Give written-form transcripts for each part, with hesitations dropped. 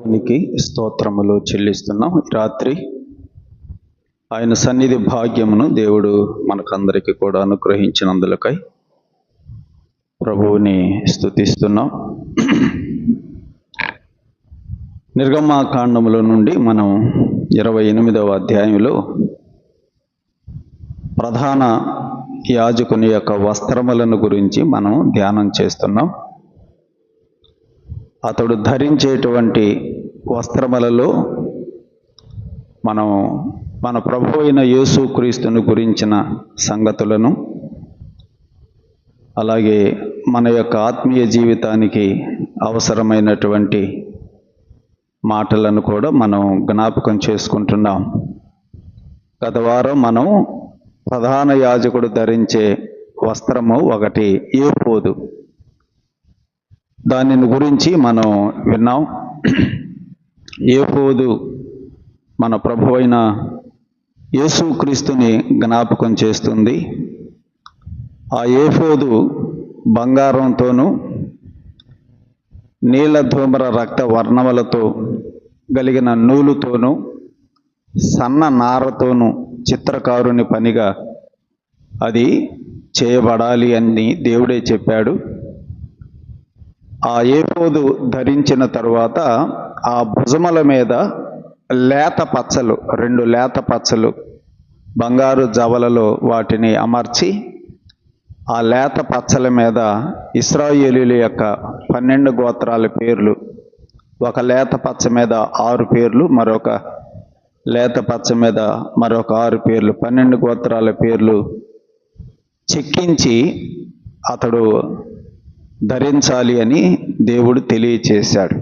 దేవునికి స్తోత్రములు చెల్లిస్తున్నాం. రాత్రి ఆయన సన్నిధి భాగ్యమును దేవుడు మనకందరికీ కూడా అనుగ్రహించినందులకై ప్రభువుని స్తుతిస్తున్నాం. నిర్గమాకాండములో నుండి మనం 28వ అధ్యాయంలో ప్రధాన యాజకుని యొక్క వస్త్రములను గురించి మనం ధ్యానం చేస్తున్నాం. అతడు ధరించేటువంటి వస్త్రములలో మనం మన ప్రభు అయిన యేసుక్రీస్తుని గురించిన సంగతులను, అలాగే మన యొక్క ఆత్మీయ జీవితానికి అవసరమైనటువంటి మాటలను కూడా మనం జ్ఞాపకం చేసుకుంటున్నాం. గత వారం మనం ప్రధాన యాజకుడు ధరించే వస్త్రము ఒకటి ఏఫోదు, దానిని గురించి మనం విన్నాం. ఏఫోదు మన ప్రభు అయిన యేసుక్రీస్తుని జ్ఞాపకం చేస్తుంది. ఆ ఏఫోదు బంగారంతోనూ నీలధూమ్ర రక్త వర్ణములతో కలిగిన నూలుతోనూ సన్న నారతోనూ చిత్రకారుని పనిగా అది చేయబడాలి అని దేవుడే చెప్పాడు. ఆ ఏఫోదు ధరించిన తరువాత ఆ భుజముల మీద లేత పచ్చలు, 2 లేత పచ్చలు బంగారు జవలలో వాటిని అమర్చి, ఆ లేత పచ్చల మీద ఇశ్రాయేలీయుల యొక్క 12 గోత్రాల పేర్లు, ఒక లేత పచ్చ మీద 6 పేర్లు, మరొక లేత పచ్చ మీద మరొక 6 పేర్లు, 12 గోత్రాల పేర్లు చెక్కించి అతడు ధరించాలి అని దేవుడు తెలియచేశాడు.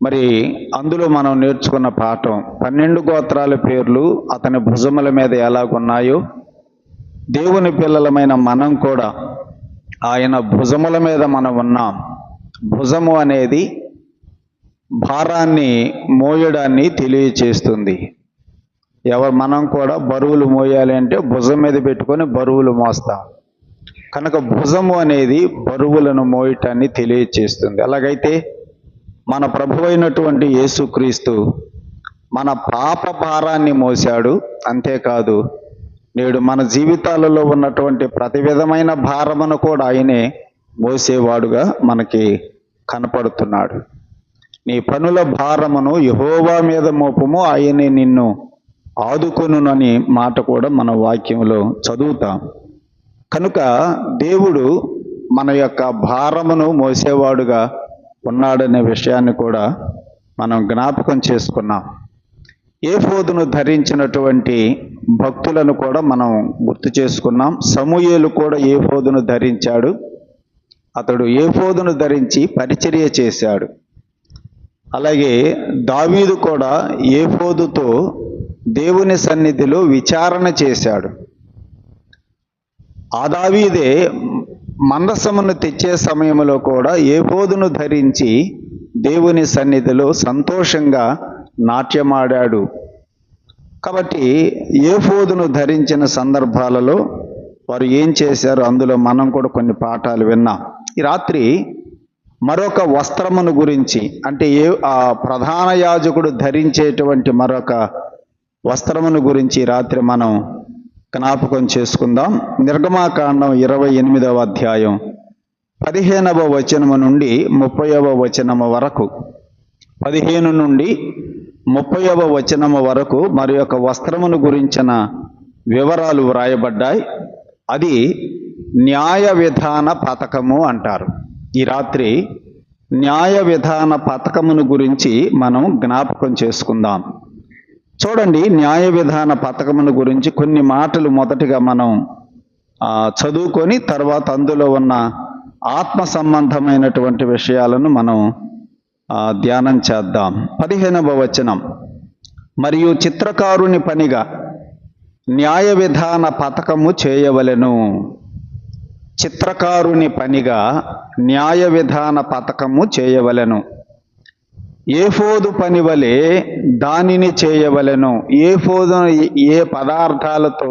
మరి అందులో మనం నేర్చుకున్న పాఠం, 12 గోత్రాల పేర్లు అతని భుజముల మీద ఎలాగున్నాయో దేవుని పిల్లలమైన మనం కూడా ఆయన భుజముల మీద మనం ఉన్నాం. భుజము అనేది భారాన్ని మోయడాన్ని తెలియచేస్తుంది. మనం కూడా బరువులు మోయాలి అంటే భుజం మీద పెట్టుకొని బరువులు మోస్తాం. కనుక భుజము అనేది బరువులను మోయటాన్ని తెలియచేస్తుంది. అలాగైతే మన ప్రభు అయినటువంటి యేసుక్రీస్తు మన పాప భారాన్ని మోశాడు. అంతేకాదు, నేడు మన జీవితాలలో ఉన్నటువంటి ప్రతి విధమైన భారమును కూడా ఆయనే మోసేవాడుగా మనకి కనపడుతున్నాడు. నీ పనుల భారమును యెహోవా మీద మోపము, ఆయనే నిన్ను ఆదుకొనునని మాట కూడా మన వాక్యంలో చదువుతాం. కనుక దేవుడు మన యొక్క భారమును మోసేవాడుగా ఉన్నాడనే విషయాన్ని కూడా మనం జ్ఞాపకం చేసుకున్నాం. ఏఫోదును ధరించినటువంటి భక్తులను కూడా మనం గుర్తు చేసుకున్నాం. సమూయేలు కూడా ఏఫోదును ధరించాడు. అతడు ఏఫోదును ధరించి పరిచర్య చేశాడు. అలాగే దావీదు కూడా ఏఫోదుతో దేవుని సన్నిధిలో విచారణ చేశాడు. ఆ దావీదే మందసమును తెచ్చే సమయంలో కూడా ఏఫోదును ధరించి దేవుని సన్నిధిలో సంతోషంగా నాట్యమాడాడు. కాబట్టి ఏఫోదును ధరించిన సందర్భాలలో వారు ఏం చేశారు, అందులో మనం కూడా కొన్ని పాఠాలు విన్నాం. ఈ రాత్రి మరొక వస్త్రమును గురించి, అంటే ఆ ప్రధాన యాజకుడు ధరించేటువంటి మరొక వస్త్రమును గురించి రాత్రి మనం జ్ఞాపకం చేసుకుందాం. నిర్గమాకాండం 28వ అధ్యాయం 15వ వచనము నుండి 30వ వచనము వరకు, 15 నుండి 30వ వచనము వరకు మరి యొక్క వస్త్రమును గురించిన వివరాలు వ్రాయబడ్డాయి. అది న్యాయ విధాన పథకము అంటారు. ఈ రాత్రి న్యాయ విధాన పథకమును గురించి మనం జ్ఞాపకం చేసుకుందాం. చూడండి, న్యాయ విధాన పథకమును గురించి కొన్ని మాటలు మొదటిగా మనం చదువుకొని తర్వాత అందులో ఉన్న ఆత్మ సంబంధమైనటువంటి విషయాలను మనం ధ్యానం చేద్దాం. 15వ వచనం, మరియు చిత్రకారుని పనిగా న్యాయ విధాన పథకము చేయవలెను. చిత్రకారుని పనిగా న్యాయ విధాన పథకము చేయవలెను. ఏఫోదు పని వలె దానిని చేయవలెను. ఏఫోదును ఏ పదార్థాలతో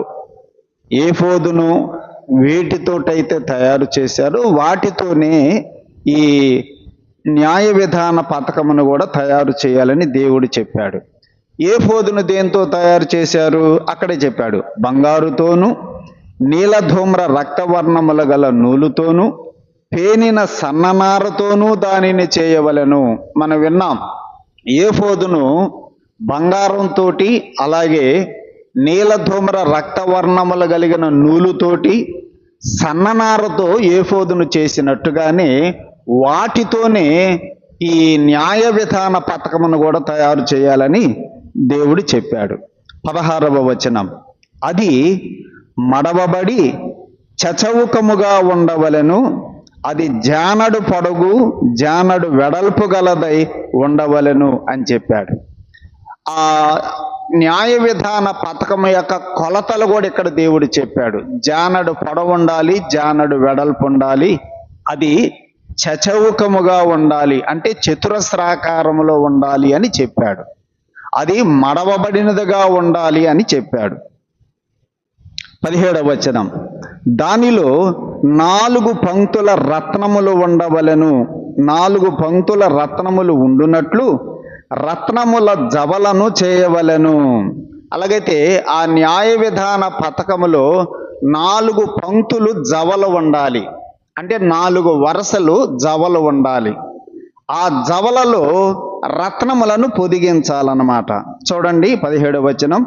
ఏఫోదును వేటితోటైతే తయారు చేశారో వాటితోనే ఈ న్యాయ విధాన పథకమును కూడా తయారు చేయాలని దేవుడు చెప్పాడు. ఏఫోదును దేంతో తయారు చేశారు? అక్కడే చెప్పాడు. బంగారుతోనూ నీలధూమ్ర రక్తవర్ణముల గల నూలుతోనూ పేనిన సన్ననారతోనూ దానిని చేయవలెను. మనం విన్నాం, ఏఫోదును బంగారంతో అలాగే నీలధూమ్ర రక్తవర్ణములు కలిగిన నూలుతోటి సన్ననారతో ఏఫోదును చేసినట్టుగానే వాటితోనే ఈ న్యాయ విధాన పథకమును కూడా తయారు చేయాలని దేవుడు చెప్పాడు. 16వ వచనం, అది మడవబడి చచవుకముగా ఉండవలెను, అది జానడు పొడుగు జానడు వెడల్పు గలదై ఉండవలెను అని చెప్పాడు. ఆ న్యాయ విధాన పథకం యొక్క కొలతలు కూడా ఇక్కడ దేవుడు చెప్పాడు. జానడు పొడవు ఉండాలి, జానడు వెడల్పు ఉండాలి, అది చచవుకముగా ఉండాలి, అంటే చతురస్రాకారములో ఉండాలి అని చెప్పాడు. అది మడవబడినదిగా ఉండాలి అని చెప్పాడు. 17వ వచనం, దానిలో 4 పంక్తుల రత్నములు ఉండవలెను, 4 పంక్తుల రత్నములు ఉండునట్లు రత్నముల జవలను చేయవలెను. అలాగైతే ఆ న్యాయ విధాన పథకములో 4 పంక్తులు జవలు ఉండాలి, అంటే 4 వరుసలు జవలు ఉండాలి. ఆ జవలలో రత్నములను పొదిగించాలన్నమాట. చూడండి 17వ వచనం,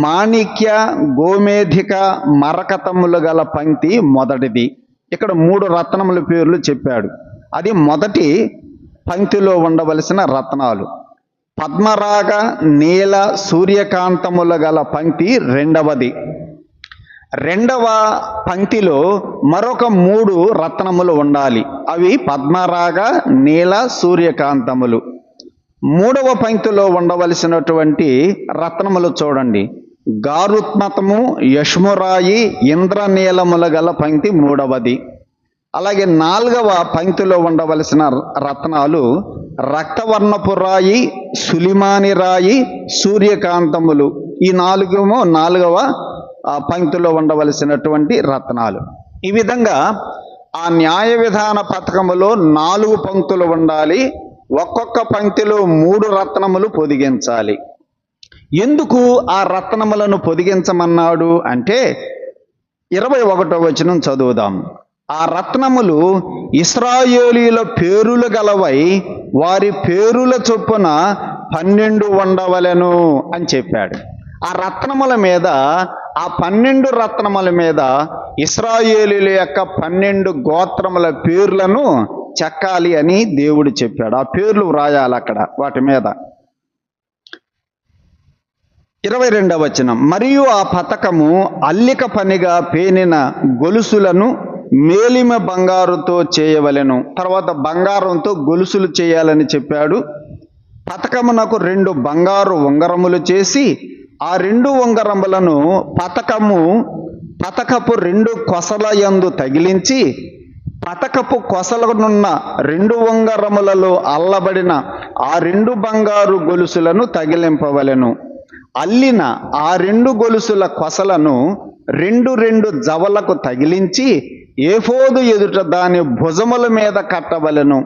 మాణిక్య గోమేధిక మరకతములు గల పంక్తి మొదటిది. ఇక్కడ 3 రత్నముల పేర్లు చెప్పాడు. అది మొదటి పంక్తిలో ఉండవలసిన రత్నాలు. పద్మరాగ నీల సూర్యకాంతములు గల పంక్తి రెండవది. రెండవ పంక్తిలో మరొక 3 రత్నములు ఉండాలి. అవి పద్మరాగ నీల సూర్యకాంతములు. 3వ పంక్తిలో ఉండవలసినటువంటి రత్నములు చూడండి, గారుత్మతము యష్మురాయి ఇంద్రనీలముల గల పంక్తి 3వది. అలాగే 4వ పంక్తిలో ఉండవలసిన రత్నాలు రక్తవర్ణపు రాయి, సులిమాని రాయి, సూర్యకాంతములు. ఈ 4వ పంక్తిలో ఉండవలసినటువంటి రత్నాలు. ఈ విధంగా ఆ న్యాయ విధాన పథకములో 4 పంక్తులు ఉండాలి. ఒక్కొక్క పంక్తిలో 3 రత్నములు పొదిగించాలి. ఎందుకు ఆ రత్నములను పొదిగించమన్నాడు అంటే 21వ వచనం చదువుదాం. ఆ రత్నములు ఇశ్రాయేలీయుల పేరులు గలవై వారి పేరుల చొప్పున 12 ఉండవలెను అని చెప్పాడు. ఆ రత్నముల మీద, ఆ 12 రత్నముల మీద ఇశ్రాయేలీయుల యొక్క 12 గోత్రముల పేర్లను చెక్కాలి అని దేవుడు చెప్పాడు. ఆ పేర్లు వ్రాయాలి అక్కడ వాటి మీద. 22వ వచనం, మరియు ఆ పథకము అల్లిక పనిగా పేనిన గొలుసులను మేలిమ బంగారుతో చేయవలెను. తర్వాత బంగారంతో గొలుసులు చేయాలని చెప్పాడు. పథకమునకు 2 బంగారు ఉంగరములు చేసి ఆ 2 ఉంగరములను పతకపు 2 కొసల యందు తగిలించి పతకపు కొసలనున్న 2 ఉంగరములలో అల్లబడిన ఆ 2 బంగారు గొలుసులను తగిలింపవలెను. అల్లిన ఆ 2 గొలుసుల కొసలను 2 జవలకు తగిలించి ఏఫోదు ఎదుట దాని భుజముల మీద కట్టవలెను.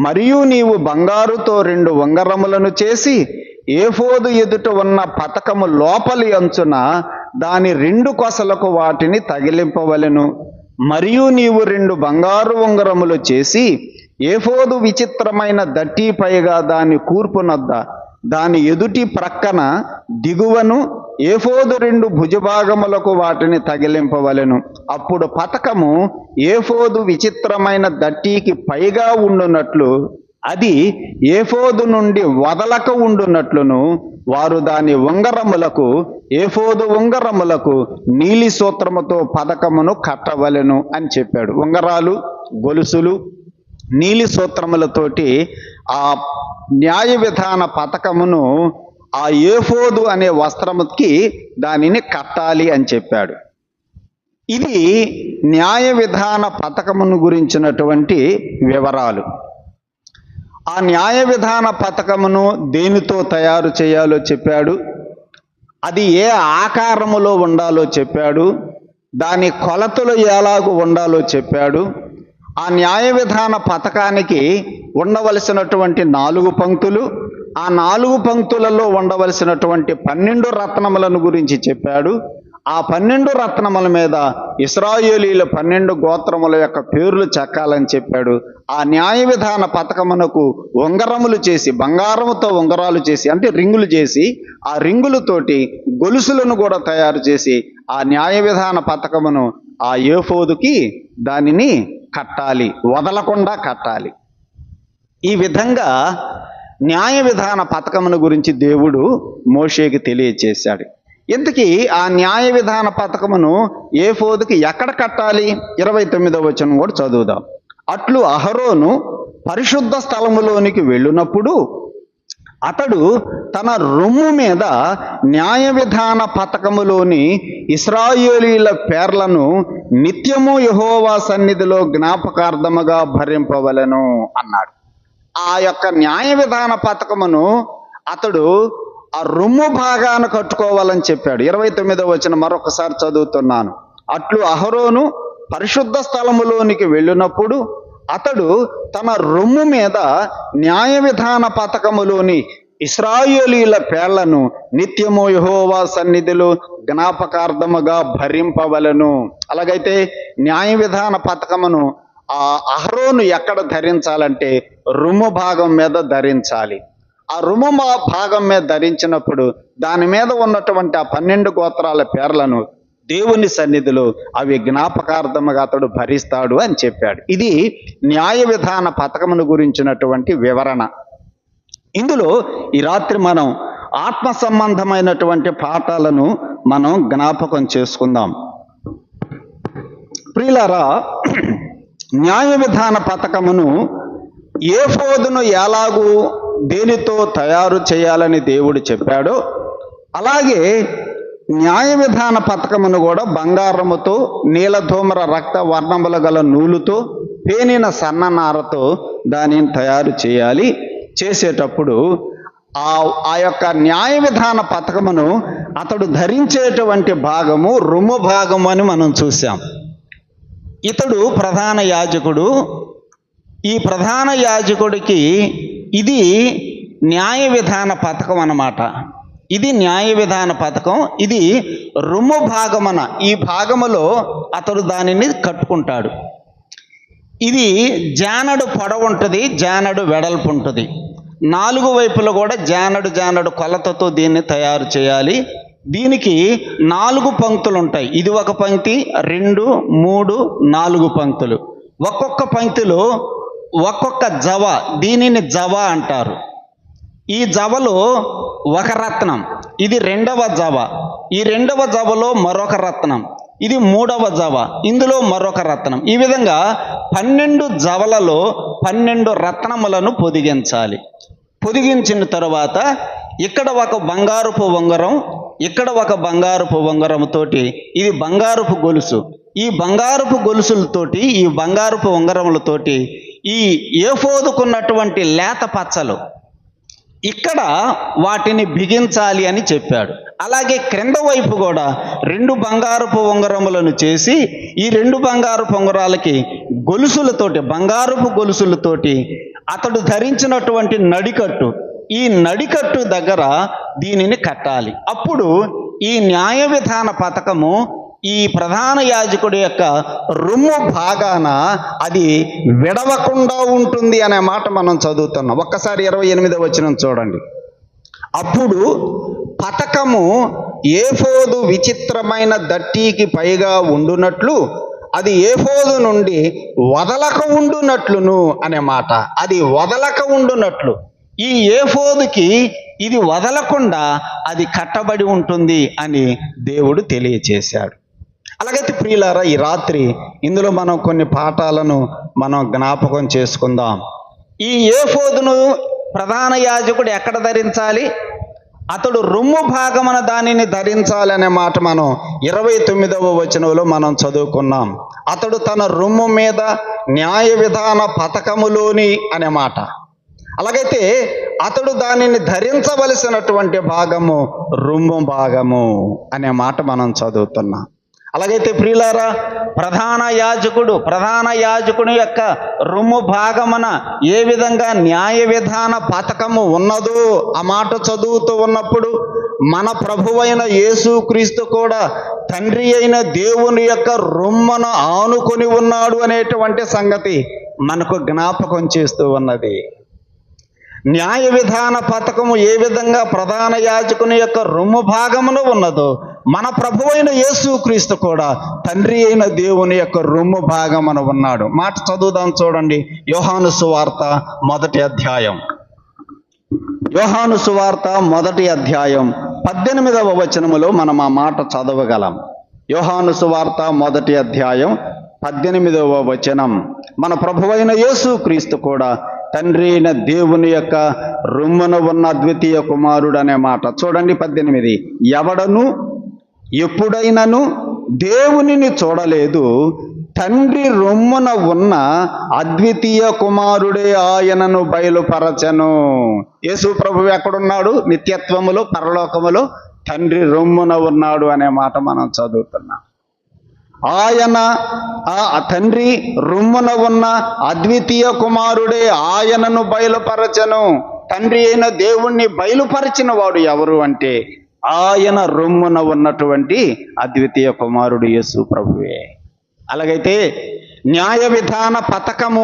మరియు నీవు బంగారుతో 2 ఉంగరములను చేసి ఏఫోదు ఎదుట ఉన్న పతకము లోపలి అంచున దాని 2 కొసలకు వాటిని తగిలింపవలెను. మరియు నీవు 2 బంగారు ఉంగరములు చేసి ఏఫోదు విచిత్రమైన దట్టి పైగా దాని కూర్పునొద్ద దాని ఎదుటి ప్రక్కన దిగువను ఏఫోదు 2 భుజభాగములకు వాటిని తగిలింపవలెను. అప్పుడు పతకము ఏఫోదు విచిత్రమైన దట్టికి పైగా ఉండునట్లు, అది ఏఫోదు నుండి వదలక ఉండునట్లును వారు దాని ఉంగరములకు, ఏఫోదు ఉంగరములకు నీలి సూత్రముతో పథకమును కట్టవలెను అని చెప్పాడు. ఉంగరాలు, గొలుసులు, నీలి సూత్రములతోటి ఆ న్యాయ విధాన పథకమును ఆ ఏఫోదు అనే వస్త్రముకి దానిని కట్టాలి అని చెప్పాడు. ఇది న్యాయ విధాన పథకమును గురించినటువంటి వివరాలు. ఆ న్యాయ విధాన పథకమును దేనితో తయారు చేయాలో చెప్పాడు. అది ఏ ఆకారములో ఉండాలో చెప్పాడు. దాని కొలతలు ఎలాగూ ఉండాలో చెప్పాడు. ఆ న్యాయ విధాన పథకానికి ఉండవలసినటువంటి 4 పంక్తులు, ఆ 4 పంక్తులలో ఉండవలసినటువంటి 12 రత్నములను గురించి చెప్పాడు. ఆ 12 రత్నముల మీద ఇశ్రాయేలీల 12 గోత్రముల యొక్క పేర్లు చెక్కాలని చెప్పాడు. ఆ న్యాయ విధాన పథకమునకు ఉంగరములు చేసి, బంగారముతో ఉంగరాలు చేసి, అంటే రింగులు చేసి, ఆ రింగులతోటి గొలుసులను కూడా తయారు చేసి ఆ న్యాయ విధాన పథకమును ఆ ఏఫోదుకి దానిని కట్టాలి, వదలకుండా కట్టాలి. ఈ విధంగా న్యాయ విధాన పథకమును గురించి దేవుడు మోషేకి తెలియచేశాడు. ఇంతకీ ఆ న్యాయ విధాన పథకమును ఏఫోదుకి ఎక్కడ కట్టాలి? 29వ వచనం కూడా చదువుదాం. అట్లు అహరోను పరిశుద్ధ స్థలములోనికి వెళ్ళినప్పుడు అతడు తన రొమ్ము మీద న్యాయ విధాన పథకములోని ఇశ్రాయేలీల పేర్లను నిత్యము యెహోవా సన్నిధిలో జ్ఞాపకార్థముగా భరింపవలెను అన్నాడు. ఆ యొక్క న్యాయ విధాన పథకమును అతడు ఆ రొమ్ము భాగాన కట్టుకోవాలని చెప్పాడు. 29వ వచనం మరొకసారి చదువుతున్నాను. అట్లు అహరోను పరిశుద్ధ స్థలములోనికి వెళ్ళినప్పుడు అతడు తన రొమ్ము మీద న్యాయ విధాన పథకములోని ఇశ్రాయేలీల పేర్లను నిత్యము యెహోవా సన్నిధిలో జ్ఞాపకార్థముగా భరింపవలెను. అలాగైతే న్యాయ విధాన పథకమును ఆ అహరోను ఎక్కడ ధరించాలంటే రొమ్ము భాగం మీద ధరించాలి. ఆ రొమ్ము భాగం మీద ధరించినప్పుడు దాని మీద ఉన్నటువంటి ఆ 12 గోత్రాల పేర్లను దేవుని సన్నిధిలో అవి జ్ఞాపకార్థముగా అతడు భరిస్తాడు అని చెప్పాడు. ఇది న్యాయ విధాన పథకమును గురించినటువంటి వివరణ. ఇందులో ఈ రాత్రి మనం ఆత్మ సంబంధమైనటువంటి పాఠాలను మనం జ్ఞాపకం చేసుకుందాం. ప్రియులారా, న్యాయ విధాన పథకమును ఏఫోదును ఎలాగూ దేనితో తయారు చేయాలని దేవుడు చెప్పాడో అలాగే న్యాయ విధాన పథకమును కూడా బంగారముతో, నీలధూమ్ర రక్త వర్ణములు గల నూలుతో, పేనిన సన్ననారతో దానిని తయారు చేయాలి. చేసేటప్పుడు ఆ యొక్క న్యాయ విధాన పథకమును అతడు ధరించేటువంటి భాగము రొమ్ము భాగము అని మనం చూసాం. ఇతడు ప్రధాన యాజకుడు. ఈ ప్రధాన యాజకుడికి ఇది న్యాయ విధాన పథకం అన్నమాట. ఇది న్యాయ విధాన పథకం. ఇది రొమ్ము భాగమన, ఈ భాగములో అతడు దానిని కట్టుకుంటాడు. ఇది జానడు పొడవు ఉంటుంది, జానడు వెడల్పు ఉంటుంది. 4 వైపులు కూడా జానడు కొలతతో దీన్ని తయారు చేయాలి. దీనికి 4 పంక్తులు ఉంటాయి. ఇది ఒక పంక్తి, 2, 3, 4 పంక్తులు. ఒక్కొక్క పంక్తిలో ఒక్కొక్క జవ, దీనిని జవ అంటారు. ఈ జవలో ఒక రత్నం, ఇది 2వ జవ. ఈ 2వ జవలో మరొక రత్నం, ఇది 3వ జవ, ఇందులో మరొక రత్నం. ఈ విధంగా 12 జవలలో 12 రత్నములను పొదిగించాలి. పొదిగించిన తరువాత ఇక్కడ ఒక బంగారపు ఉంగరం, ఇక్కడ ఒక బంగారపు ఉంగరముతోటి, ఇది బంగారపు గొలుసు. ఈ బంగారపు గొలుసులతోటి, ఈ బంగారపు ఉంగరములతోటి ఈ ఏఫోదుకున్నటువంటి లేత పచ్చలు ఇక్కడ వాటిని బిగించాలి అని చెప్పాడు. అలాగే క్రింద వైపు కూడా 2 బంగారపు ఉంగరములను చేసి ఈ 2 బంగారపు ఉంగరాలకి గొలుసులతోటి, బంగారపు గొలుసులతోటి అతడు ధరించినటువంటి నడికట్టు, ఈ నడికట్టు దగ్గర దీనిని కట్టాలి. అప్పుడు ఈ న్యాయ విధాన పథకము ఈ ప్రధాన యాజకుడి యొక్క రొమ్ము భాగాన అది విడవకుండా ఉంటుంది అనే మాట మనం చదువుతున్నాం. ఒక్కసారి 28వ వచనం చూడండి. అప్పుడు పథకము ఏఫోదు విచిత్రమైన దట్టీకి పైగా ఉండునట్లు, అది ఏఫోదు నుండి వదలక ఉండునట్లును అనే మాట. అది వదలక ఉండునట్లు, ఈ ఏఫోదుకి ఇది వదలకుండా అది కట్టబడి ఉంటుంది అని దేవుడు తెలియచేశాడు. అలాగైతే ప్రియులారా, ఈ రాత్రి ఇందులో మనం కొన్ని పాఠాలను మనం జ్ఞాపకం చేసుకుందాం. ఈ ఏఫోదును ప్రధాన యాజకుడు ఎక్కడ ధరించాలి? అతడు రొమ్ము భాగమున దానిని ధరించాలి అనే మాట మనం 29వ వచనంలో మనం చదువుకున్నాం. అతడు తన రొమ్ము మీద న్యాయ విధాన పథకములోని అనే మాట. అలాగైతే అతడు దానిని ధరించవలసినటువంటి భాగము రొమ్ము భాగము అనే మాట మనం చదువుతున్నాం. అలాగైతే ప్రియులారా, ప్రధాన యాజకుని యొక్క రొమ్ము భాగమున ఏ విధంగా న్యాయ విధాన పథకము ఉన్నదో ఆ మాట చదువుతూ ఉన్నప్పుడు మన ప్రభువైన యేసుక్రీస్తు కూడా తండ్రి అయిన దేవుని యొక్క రొమ్మును ఆనుకొని ఉన్నాడు అనేటువంటి సంగతి మనకు జ్ఞాపకం చేస్తూ ఉన్నది. న్యాయ విధాన పథకము ఏ విధంగా ప్రధాన యాజకుని యొక్క రొమ్ము భాగమును ఉన్నదో మన ప్రభువైన యేసుక్రీస్తు కూడా తండ్రి అయిన దేవుని యొక్క రొమ్ము భాగమున ఉన్నాడు. మాట చదువుదాం చూడండి. యోహాను సువార్త మొదటి అధ్యాయం 18వ వచనములో మనం ఆ మాట చదవగలం. యోహాను సువార్త మొదటి అధ్యాయం 18వ వచనం. మన ప్రభువైన యేసుక్రీస్తు కూడా తండ్రి అయిన దేవుని యొక్క రొమ్మున ఉన్న అద్వితీయ కుమారుడు అనే మాట చూడండి. 18 ఎవడను ఎప్పుడైనను దేవునిని చూడలేదు, తండ్రి రొమ్మున ఉన్న అద్వితీయ కుమారుడే ఆయనను బయలుపరచెను. యేసు ప్రభువు ఎక్కడున్నాడు? నిత్యత్వములో పరలోకములో తండ్రి రొమ్మున ఉన్నాడు అనే మాట మనం చదువుతున్నాం. ఆయన ఆ తండ్రి రొమ్మున ఉన్న అద్వితీయ కుమారుడే ఆయనను బయలుపరచెను. తండ్రి అయిన దేవుణ్ణి బయలుపరిచిన వాడు ఎవరు అంటే ఆయన రొమ్మున ఉన్నటువంటి అద్వితీయ కుమారుడు యేసు ప్రభువే. అలాగైతే న్యాయ విధాన పథకము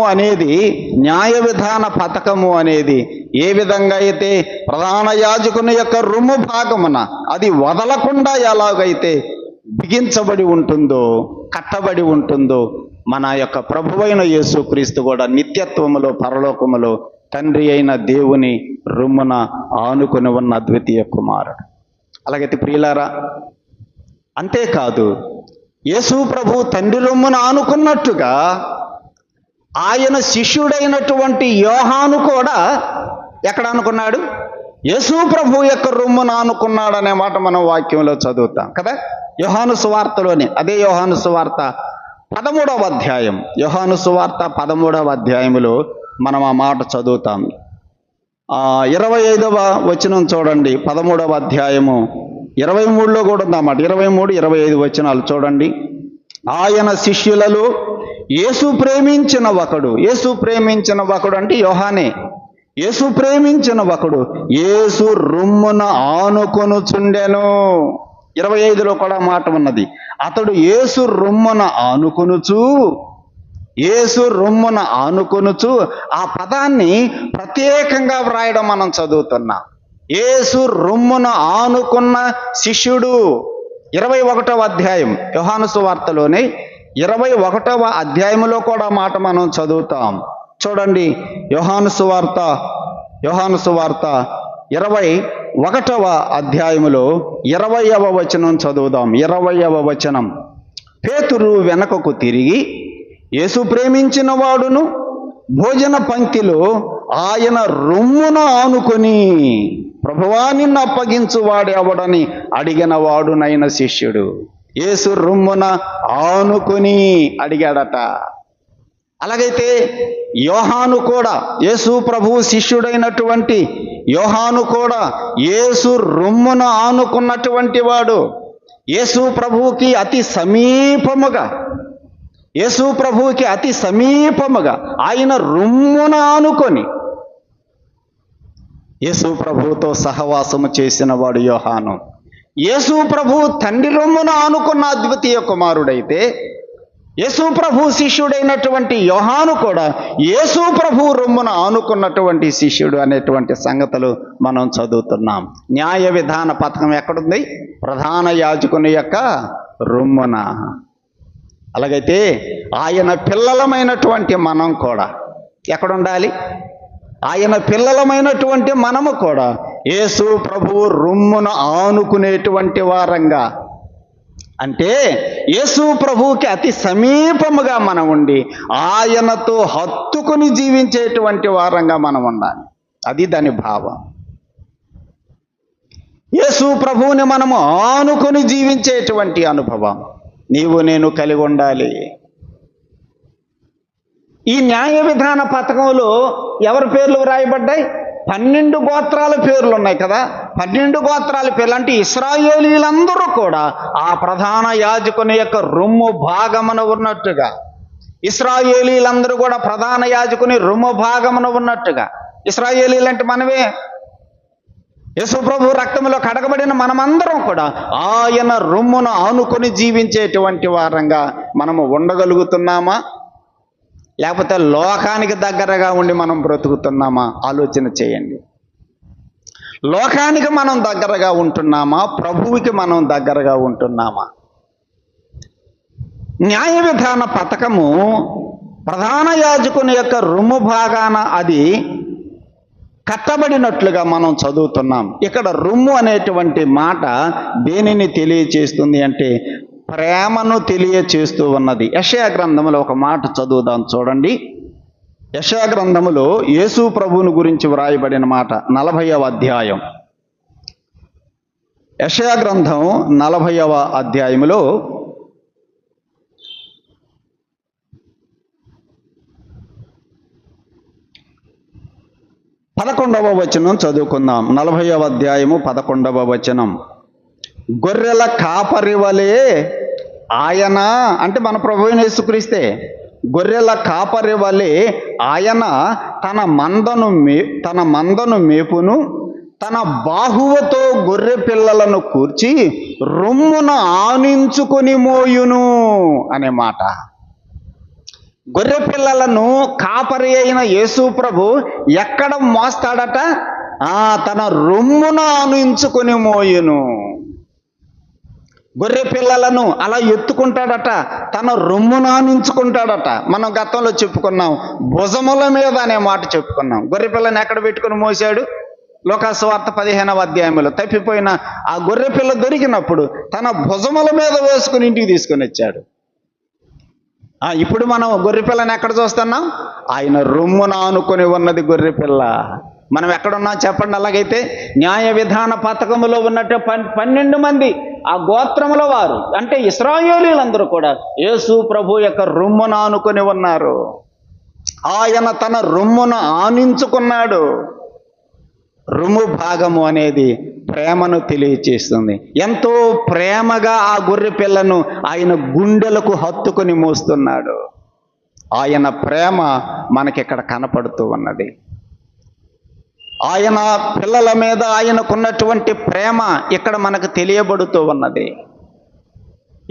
అనేది ఏ విధంగా అయితే ప్రధాన యాజకుని యొక్క రొమ్ము భాగమున అది వదలకుండా ఎలాగైతే బిగించబడి ఉంటుందో, కట్టబడి ఉంటుందో, మన యొక్క ప్రభువైన యేసుక్రీస్తు కూడా నిత్యత్వములో పరలోకములో తండ్రి అయిన దేవుని రొమ్మున ఆనుకొని ఉన్న అద్వితీయ కుమారుడు. అలాగైతే ప్రియులారా, అంతేకాదు యేసు ప్రభు తండ్రి రొమ్మున ఆనుకున్నట్టుగా ఆయన శిష్యుడైనటువంటి యోహాను కూడా ఎక్కడ అనుకున్నాడు? యేసు ప్రభు యొక్క రొమ్మున ఆనుకున్నాడు అనే మాట మనం వాక్యంలో చదువుతాం కదా. యోహాను సువార్తలోని అదే యోహాను సువార్త 13వ అధ్యాయం, యోహాను సువార్త 13వ అధ్యాయములో మనం ఆ మాట చదువుతాం. 25వ వచనం చూడండి. 13వ అధ్యాయము 23లో కూడా ఉందన్నమాట. 23, 25 వచనాలు చూడండి. ఆయన శిష్యులలో యేసు ప్రేమించిన ఒకడు అంటే యోహానే. యేసు ప్రేమించిన ఒకడు యేసు రొమ్మున ఆనుకొనుచుండెను. 25లో కూడా మాట ఉన్నది. అతడు యేసు రొమ్మున ఆనుకొనుచు ఆ పదాన్ని ప్రత్యేకంగా వ్రాయడం మనం చదువుతున్నాం. యేసు రొమ్మున ఆనుకున్న శిష్యుడు. 21వ అధ్యాయం యోహాను సువార్తలోనే 21వ అధ్యాయంలో కూడా మాట మనం చదువుతాం. చూడండి. యోహాను సువార్త 21వ అధ్యాయములో 20వ వచనం చదువుదాం. 20వ వచనం. పేతురు వెనకకు తిరిగి యేసు ప్రేమించిన వాడును భోజన పంక్తిలో ఆయన రొమ్మున ఆనుకొని ప్రభువా నిన్ను అప్పగించువాడు ఎవడని అడిగిన వాడునైన శిష్యుడు. యేసు రొమ్మున ఆనుకొని అడిగాడట. అలాగైతే యోహాను కూడా, యేసు ప్రభువు శిష్యుడైనటువంటి యోహాను కూడా యేసు రొమ్మున ఆనుకున్నటువంటి వాడు. యేసు ప్రభువుకి అతి సమీపముగా ఆయన రొమ్మున ఆనుకొని యేసు ప్రభువుతో సహవాసము చేసిన వాడు యోహాను. యేసు ప్రభువు తండ్రి రొమ్మున ఆనుకున్న అద్వితీయ కుమారుడైతే యేసు ప్రభు శిష్యుడైనటువంటి యోహాను కూడా యేసు ప్రభు రొమ్మున ఆనుకున్నటువంటి శిష్యుడు అనేటువంటి సంగతులు మనం చదువుతున్నాం. న్యాయ విధాన పథకం ఎక్కడుంది? ప్రధాన యాజకుని యొక్క రొమ్మున. అలాగైతే ఆయన పిల్లలమైనటువంటి మనం కూడా ఎక్కడుండాలి? ఆయన పిల్లలమైనటువంటి మనము కూడా యేసు ప్రభువు రొమ్మున ఆనుకునేటువంటి వారంగా, అంటే యేసు ప్రభువుకి అతి సమీపముగా మనం ఉండి ఆయనతో హత్తుకుని జీవించేటువంటి వారంగా మనం ఉండాలి. అది దాని భావం. యేసు ప్రభువుని మనము ఆనుకొని జీవించేటువంటి అనుభవం నీవు నేను కలిగి ఉండాలి. ఈ న్యాయ విధాన పథకంలో ఎవరి పేర్లు వ్రాయబడ్డాయి? 12 గోత్రాల పేర్లు ఉన్నాయి కదా. 12 గోత్రాల పేర్లు అంటే ఇశ్రాయేలీలందరూ కూడా ఆ ప్రధాన యాజకుని యొక్క రొమ్ము భాగమున ఉన్నట్టుగా, ఇశ్రాయేలీలందరూ కూడా ప్రధాన యాజకుని రొమ్ము భాగమున ఉన్నట్టుగా. ఇశ్రాయేలీలు అంటే మనమే, యేసు ప్రభు రక్తంలో కడగబడిన మనమందరం కూడా ఆయన రొమ్మును ఆనుకొని జీవించేటువంటి వారంగా మనము ఉండగలుగుతున్నామా, లేకపోతే లోకానికి దగ్గరగా ఉండి మనం బ్రతుకుతున్నామా? ఆలోచన చేయండి. లోకానికి మనం దగ్గరగా ఉంటున్నామా, ప్రభువుకి మనం దగ్గరగా ఉంటున్నామా? న్యాయ విధాన పథకము ప్రధాన యాజకుని యొక్క రొమ్ము భాగాన అది కట్టబడినట్లుగా మనం చదువుతున్నాం. ఇక్కడ రొమ్ము అనేటువంటి మాట దేనిని తెలియచేస్తుంది అంటే ప్రేమను తెలియచేస్తూ ఉన్నది. యెషయా గ్రంథములో ఒక మాట చదువుదాం చూడండి. యెషయా గ్రంథములో యేసు ప్రభువుని గురించి వ్రాయబడిన మాట 40వ అధ్యాయం. యెషయా గ్రంథం 40వ అధ్యాయములో 11వ వచనం చదువుకుందాం. 40వ అధ్యాయము 11వ వచనం. గొర్రెల కాపరి వలె ఆయన, అంటే మన ప్రభువైన యేసుక్రీస్తే, గొర్రెల కాపరి వలె ఆయన తన మందను మేపును, తన బాహువుతో గొర్రె పిల్లలను కూర్చి రొమ్మున ఆనించుకొని మోయును అనే మాట. గొర్రె పిల్లలను కాపరి అయిన యేసు ప్రభు ఎక్కడ మోస్తాడట? తన రొమ్మున ఆనించుకొని మోయును. గొర్రె పిల్లలను అలా ఎత్తుకుంటాడట, తన రొమ్మున ఆనించుకుంటాడట. మనం గతంలో చెప్పుకున్నాం, భుజముల మీద అనే మాట చెప్పుకున్నాం. గొర్రె పిల్లని ఎక్కడ పెట్టుకుని మోసాడు? లోకా సువార్త 15వ అధ్యాయంలో తప్పిపోయిన ఆ గొర్రె పిల్ల దొరికినప్పుడు తన భుజముల మీద వేసుకుని ఇంటికి తీసుకొని వచ్చాడు. ఇప్పుడు మనం గొర్రె పిల్లని ఎక్కడ చూస్తున్నాం? ఆయన రొమ్మున ఆనుకొని ఉన్నది గొర్రె పిల్ల. మనం ఎక్కడున్నాం చెప్పండి? అలాగైతే న్యాయ విధాన పథకములో ఉన్నట్టు 12 మంది ఆ గోత్రముల వారు, అంటే ఇశ్రాయేలీలందరూ కూడా యేసు ప్రభు యొక్క రొమ్మున ఆనుకొని ఉన్నారు. ఆయన తన రొమ్మున ఆనించుకున్నాడు. రొమ్ము భాగము అనేది ప్రేమను తెలియచేస్తుంది. ఎంతో ప్రేమగా ఆ గొర్రె పిల్లను ఆయన గుండెలకు హత్తుకొని మోస్తున్నాడు. ఆయన ప్రేమ మనకిక్కడ కనపడుతూ ఉన్నది. ఆయన పిల్లల మీద ఆయనకున్నటువంటి ప్రేమ ఇక్కడ మనకు తెలియబడుతూ ఉన్నది.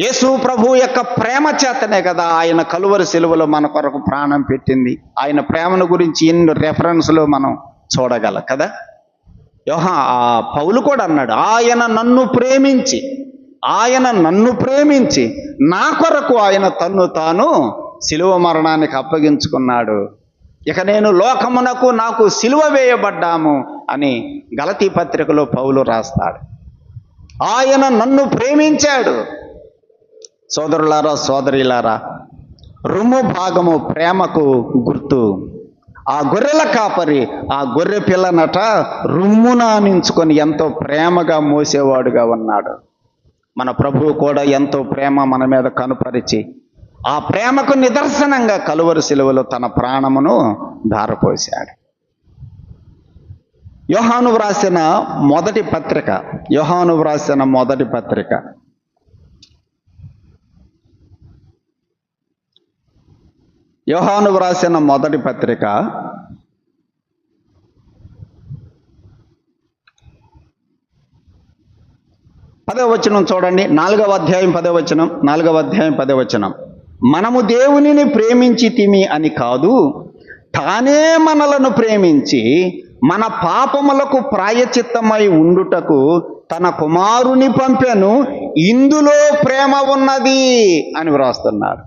యేసు ప్రభు యొక్క ప్రేమ చేతనే కదా ఆయన కలువరి సిలువలో మన కొరకు ప్రాణం పెట్టింది. ఆయన ప్రేమను గురించి ఎన్ని రెఫరెన్స్లు మనం చూడగలం కదా. పౌలు కూడా అన్నాడు, ఆయన నన్ను ప్రేమించి నా కొరకు ఆయన తన్ను తాను సిలువ మరణానికి అప్పగించుకున్నాడు. ఇక నేను లోకమునకు నాకు సిలువ వేయబడ్డాము అని గలతీ పత్రికలో పౌలు రాస్తాడు. ఆయన నన్ను ప్రేమించాడు. సోదరులారా, సోదరీలారా, రొమ్ము భాగము ప్రేమకు గుర్తు. ఆ గొర్రెల కాపరి ఆ గొర్రె పిల్లనట రొమ్మున ఆనించుకొని ఎంతో ప్రేమగా మోసేవాడుగా ఉన్నాడు. మన ప్రభువు కూడా ఎంతో ప్రేమ మన మీద కనుపరిచి ఆ ప్రేమకు నిదర్శనంగా కలువరి సిలువలో తన ప్రాణమును ధారపోశాడు. యోహాను వ్రాసిన మొదటి పత్రిక, యోహాను వ్రాసిన మొదటి పత్రిక 10వ వచనం చూడండి. 4వ అధ్యాయం 10వ వచనం. 4వ అధ్యాయం 10వ వచనం. మనము దేవునిని ప్రేమించితిమి అని కాదు, తానే మనలను ప్రేమించి మన పాపములకు ప్రాయచిత్తమై ఉండుటకు తన కుమారుని పంపెను, ఇందులో ప్రేమ ఉన్నది అని వ్రాస్తున్నాడు.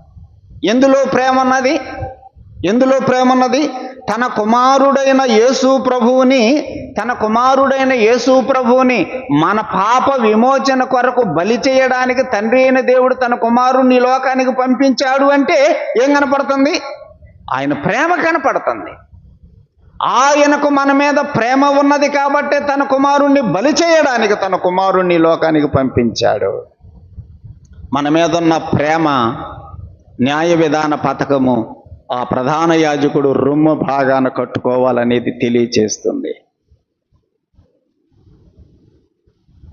ఎందులో ప్రేమ ఉన్నది? ఎందులో ప్రేమ ఉన్నది? తన కుమారుడైన యేసు ప్రభువుని మన పాప విమోచన కొరకు బలి చేయడానికి తండ్రి అయిన దేవుడు తన కుమారుని లోకానికి పంపించాడు అంటే ఏం కనపడుతుంది? ఆయన ప్రేమ కనపడుతుంది. ఆయనకు మన మీద ప్రేమ ఉన్నది కాబట్టి తన కుమారుణ్ణి బలి చేయడానికి తన కుమారుణ్ణి లోకానికి పంపించాడు. మన మీద ఉన్న ప్రేమ న్యాయ విధాన పథకము ఆ ప్రధాన యాజకుడు రొమ్ము భాగాన కట్టుకోవాలనేది తెలియచేస్తుంది.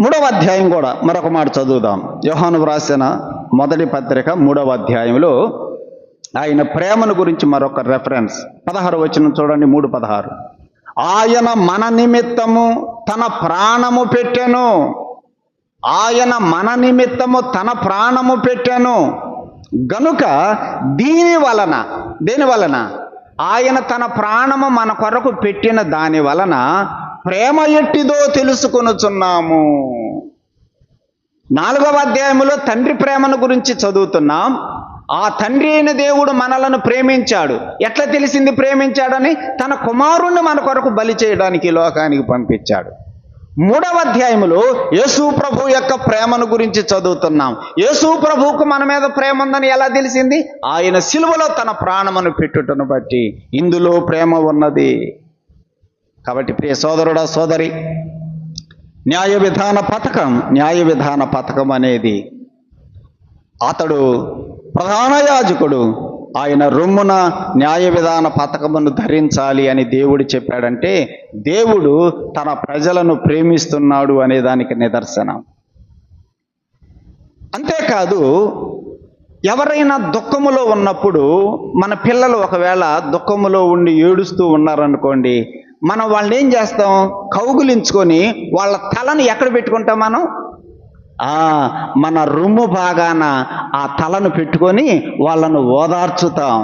3వ అధ్యాయం కూడా మరొక మాట చదువుదాం. యోహాను వ్రాసిన మొదటి పత్రిక 3వ అధ్యాయంలో ఆయన ప్రేమను గురించి మరొక రెఫరెన్స్. 16వ వచనం చూడండి, 3:16. ఆయన మన నిమిత్తము తన ప్రాణము పెట్టెను. ఆయన మన నిమిత్తము తన ప్రాణము పెట్టెను గనుక దేని వలన ఆయన తన ప్రాణము మన కొరకు పెట్టిన దాని వలన ప్రేమ ఎట్టిదో తెలుసుకొనుచున్నాము. 4వ అధ్యాయంలో తండ్రి ప్రేమను గురించి చదువుతున్నాం. ఆ తండ్రి అయిన దేవుడు మనలను ప్రేమించాడు. ఎట్లా తెలిసింది ప్రేమించాడని? తన కుమారుణ్ణి మన కొరకు బలి చేయడానికి లోకానికి పంపించాడు. 3వ అధ్యాయంలో యేసు ప్రభు యొక్క ప్రేమను గురించి చదువుతున్నాం. యేసు ప్రభువుకు మన మీద ప్రేమ ఉందని ఎలా తెలిసింది? ఆయన సిలువలో తన ప్రాణమును పెట్టుటను బట్టి ఇందులో ప్రేమ ఉన్నది. కాబట్టి ప్రియ సోదరుడా, సోదరి, న్యాయ విధాన పథకం అనేది అతడు ప్రధాన యాజకుడు. ఆయన రొమ్మున న్యాయ విధాన పథకమును ధరించాలి అని దేవుడు చెప్పాడంటే దేవుడు తన ప్రజలను ప్రేమిస్తున్నాడు అనే దానికి నిదర్శనం. అంతేకాదు, ఎవరైనా దుఃఖములో ఉన్నప్పుడు, మన పిల్లలు ఒకవేళ దుఃఖములో ఉండి ఏడుస్తూ ఉన్నారనుకోండి, మనం వాళ్ళని ఏం చేస్తాం? కౌగులించుకొని వాళ్ళ తలను ఎక్కడ పెట్టుకుంటాం? మన రొమ్ము భాగాన ఆ తలను పెట్టుకొని వాళ్ళను ఓదార్చుతాం.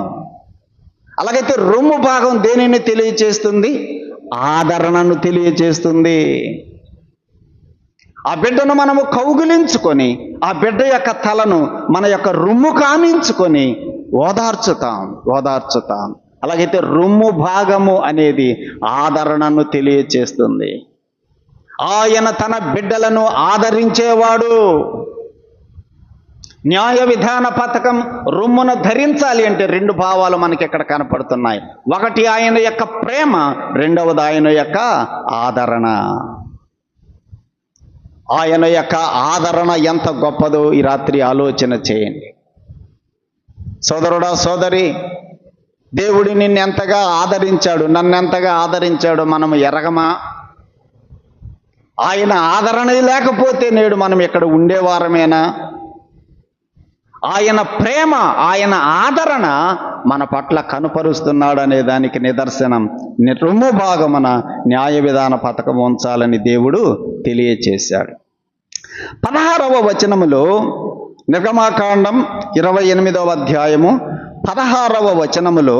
అలాగైతే రొమ్ము భాగం దేనిని తెలియచేస్తుంది? ఆదరణను తెలియచేస్తుంది. ఆ బిడ్డను మనము కౌగిలించుకొని ఆ బిడ్డ యొక్క తలను మన యొక్క రొమ్ము కానించుకొని ఓదార్చుతాం. అలాగైతే రొమ్ము భాగము అనేది ఆదరణను తెలియచేస్తుంది. ఆయన తన బిడ్డలను ఆదరించేవాడు. న్యాయ విధాన పథకం రొమ్మున ధరించాలి అంటే 2 భావాలు మనకి ఇక్కడ కనపడుతున్నాయి. ఒకటి ఆయన యొక్క ప్రేమ, రెండవది ఆయన యొక్క ఆదరణ. ఆయన యొక్క ఆదరణ ఎంత గొప్పదో ఈ రాత్రి ఆలోచన చేయండి. సోదరుడా, సోదరి, దేవుడు నిన్నెంతగా ఆదరించాడు, నన్నెంతగా ఆదరించాడో మనం ఎరగమా? ఆయన ఆదరణ లేకపోతే నేడు మనం ఇక్కడ ఉండేవారమేనా? ఆయన ప్రేమ, ఆయన ఆదరణ మన పట్ల కనుపరుస్తున్నాడు అనే దానికి నిదర్శనం రొమ్ము భాగమున న్యాయ విధాన పథకం ఉంచాలని దేవుడు తెలియచేశాడు. 16వ వచనములో, నిర్గమాకాండం 28వ అధ్యాయము 16వ వచనములో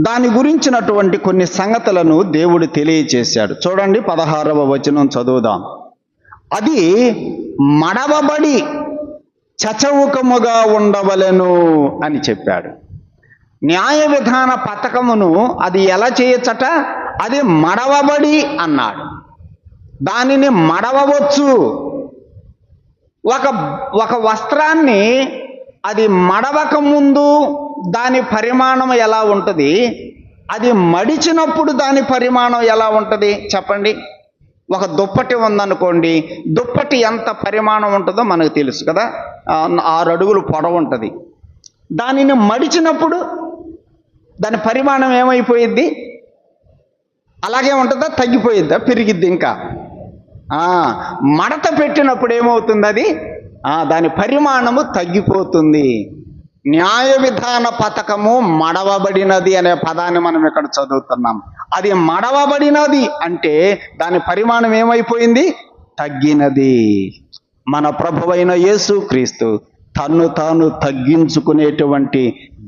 దాని గురించినటువంటి కొన్ని సంగతులను దేవుడు తెలియచేశాడు. చూడండి, 16వ వచనం చదువుదాం. అది మడవబడి చచవుకముగా ఉండవలెను అని చెప్పాడు. న్యాయ విధాన పథకమును అది ఎలా చేయొచ్చట? అది మడవబడి అన్నాడు. దానిని మడవవచ్చు. ఒక వస్త్రాన్ని అది మడవక ముందు దాని పరిమాణం ఎలా ఉంటుంది, అది మడిచినప్పుడు దాని పరిమాణం ఎలా ఉంటుంది చెప్పండి? ఒక దుప్పటి ఉందనుకోండి, దుప్పటి ఎంత పరిమాణం ఉంటుందో మనకు తెలుసు కదా. 6 అడుగులు పొడవు ఉంటుంది. దానిని మడిచినప్పుడు దాని పరిమాణం ఏమైపోయిద్ది? అలాగే ఉంటుందా? తగ్గిపోయిద్దా? పెరిగిద్ది? ఇంకా మడత పెట్టినప్పుడు ఏమవుతుంది? అది దాని పరిమాణము తగ్గిపోతుంది. న్యాయ విధాన పథకము మడవబడినది అనే పదాన్ని మనం ఇక్కడ చదువుతున్నాం. అది మడవబడినది అంటే దాని పరిమాణం ఏమైపోయింది? తగ్గినది. మన ప్రభువైన యేసుక్రీస్తు తన్ను తాను తగ్గించుకునేటువంటి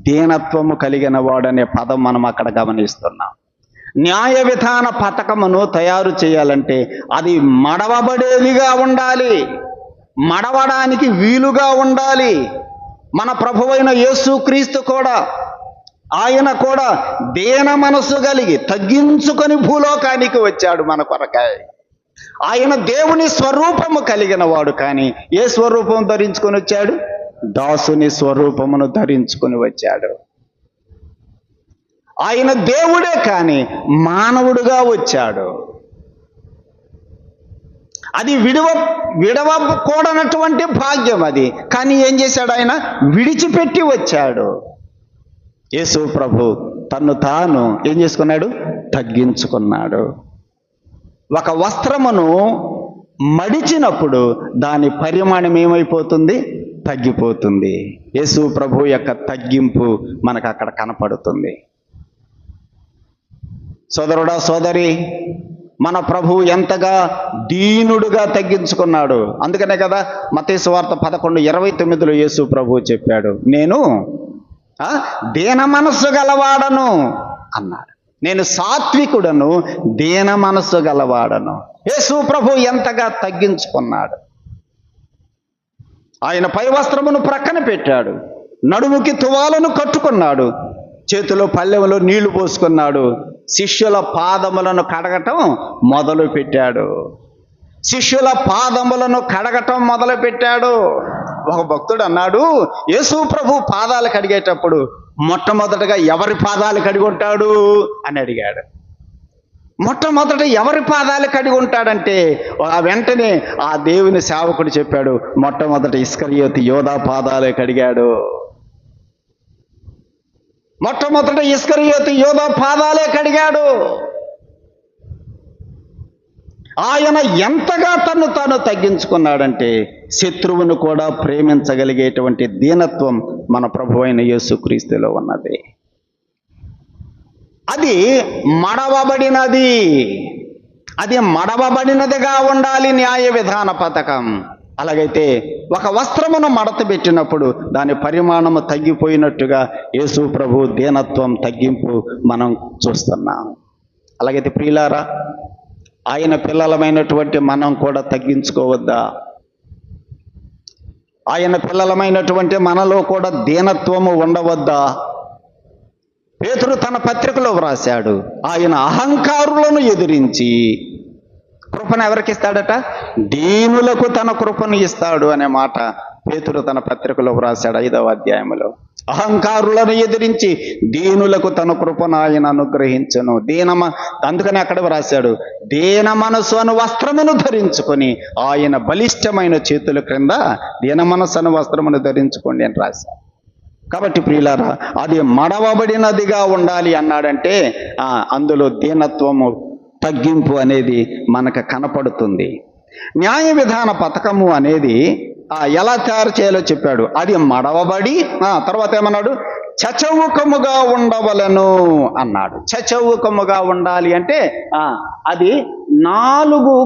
దీనత్వము కలిగిన వాడనే పదం మనం అక్కడ గమనిస్తున్నాం. న్యాయ విధాన పథకమును తయారు చేయాలంటే అది మడవబడేదిగా ఉండాలి, మడవడానికి వీలుగా ఉండాలి. మన ప్రభువైన యేసుక్రీస్తు కూడా, ఆయన కూడా దీన మనసు కలిగి తగ్గించుకొని భూలోకానికి వచ్చాడు మన కొరకాయ. ఆయన దేవుని స్వరూపము కలిగిన వాడు, కానీ ఏ స్వరూపం ధరించుకొని వచ్చాడు? దాసుని స్వరూపమును ధరించుకొని వచ్చాడు. ఆయన దేవుడే కానీ మానవుడుగా వచ్చాడు. అది విడవకూడనటువంటి భాగ్యం అది. కానీ ఏం చేశాడు? ఆయన విడిచిపెట్టి వచ్చాడు. యేసు ప్రభు తన్ను తాను ఏం చేసుకున్నాడు? తగ్గించుకున్నాడు. ఒక వస్త్రమును మడిచినప్పుడు దాని పరిమాణం ఏమైపోతుంది? తగ్గిపోతుంది. యేసు ప్రభు యొక్క తగ్గింపు మనకు అక్కడ కనపడుతుంది. సోదరుడా, సోదరి, మన ప్రభువు ఎంతగా దీనుడుగా తగ్గించుకున్నాడు. అందుకనే కదా మత్తయి సువార్త 11:29 యేసు ప్రభువు చెప్పాడు, నేను దీన మనస్సు గలవాడను అన్నాడు. నేను సాత్వికుడను, దీన మనస్సు గలవాడను. యేసు ప్రభు ఎంతగా తగ్గించుకున్నాడు. ఆయన పై వస్త్రమును ప్రక్కన పెట్టాడు, నడుముకి తువాలను కట్టుకున్నాడు, చేతిలో పళ్ళెంలో నీళ్లు పోసుకున్నాడు, శిష్యుల పాదములను కడగటం మొదలు పెట్టాడు. శిష్యుల పాదములను కడగటం మొదలు పెట్టాడు. ఒక భక్తుడు అన్నాడు, యేసు ప్రభు పాదాలు కడిగేటప్పుడు మొట్టమొదటగా ఎవరి పాదాలు కడిగి ఉంటాడు అని అడిగాడు. మొట్టమొదట ఎవరి పాదాలు కడిగి ఉంటాడంటే వెంటనే ఆ దేవుని సేవకుడు చెప్పాడు, మొట్టమొదట ఇస్కరియోతు యోధా పాదాలే కడిగాడు. మొట్టమొదట ఇస్కరియోతు యోధా పాదాలే కడిగాడు. ఆయన ఎంతగా తను తాను తగ్గించుకున్నాడంటే శత్రువును కూడా ప్రేమించగలిగేటువంటి దీనత్వం మన ప్రభువైన యేసుక్రీస్తులో ఉన్నది. అది మడవబడినది. అది మడవబడినదిగా ఉండాలి న్యాయ విధాన పథకం. అలాగైతే ఒక వస్త్రమును మడత పెట్టినప్పుడు దాని పరిమాణము తగ్గిపోయినట్టుగా యేసు ప్రభు దీనత్వం తగ్గింపు మనం చూస్తున్నాం. అలాగైతే ప్రియులారా, ఆయన పిల్లలమైనటువంటి మనం కూడా తగ్గించుకోవద్దా? ఆయన పిల్లలమైనటువంటి మనలో కూడా దీనత్వము ఉండవద్దా? పేతురు తన పత్రికలో వ్రాశాడు, ఆయన అహంకారులను ఎదిరించి కృపను ఎవరికి ఇస్తాడట? దీనులకు తన కృపను ఇస్తాడు అనే మాట పేతురు తన పత్రికలో వ్రాశాడు 5వ అధ్యాయంలో. అహంకారులను ఎదిరించి దీనులకు తన కృపను ఆయన అనుగ్రహించను. అందుకని అక్కడ వ్రాశాడు, దీన మనసు అను వస్త్రమును ధరించుకొని ఆయన బలిష్టమైన చేతుల క్రింద దీన మనసు అను వస్త్రమును ధరించుకోండి అని రాశాడు. కాబట్టి ప్రియులారా, అది మడవబడినదిగా ఉండాలి అన్నాడంటే అందులో దీనత్వము తగ్గింపు అనేది మనకు కనపడుతుంది. న్యాయ విధాన పథకము అనేది ఎలా తయారు చేయాలో చెప్పాడు. అది మడవబడి తర్వాత ఏమన్నాడు? చచవుకముగా ఉండవలను అన్నాడు. చచవుకముగా ఉండాలి అంటే అది 4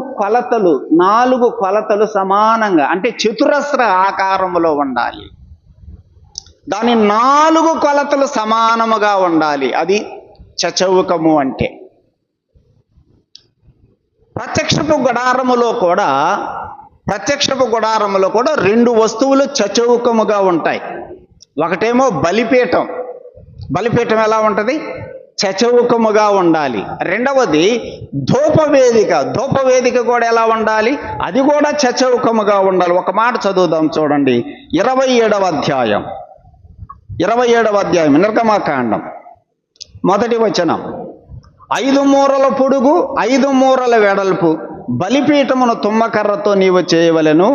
కొలతలు సమానంగా, అంటే చతురస్ర ఆకారములో ఉండాలి. దాని 4 కొలతలు సమానముగా ఉండాలి. అది చచవుకము అంటే. ప్రత్యక్షపు గుడారములో కూడా 2 వస్తువులు చచవుకముగా ఉంటాయి. ఒకటేమో బలిపీఠం. బలిపీఠం ఎలా ఉంటుంది? చచవుకముగా ఉండాలి. రెండవది ధూపవేదిక కూడా ఎలా ఉండాలి? అది కూడా చచవుకముగా ఉండాలి. ఒక మాట చదువుదాం చూడండి. 27వ అధ్యాయం నిర్గమకాండం 1వ వచనం. 5 మూరల పొడుగు 5 మూరల వెడల్పు బలిపీఠమును తుమ్మకర్రతో నీవు చేయవలెను.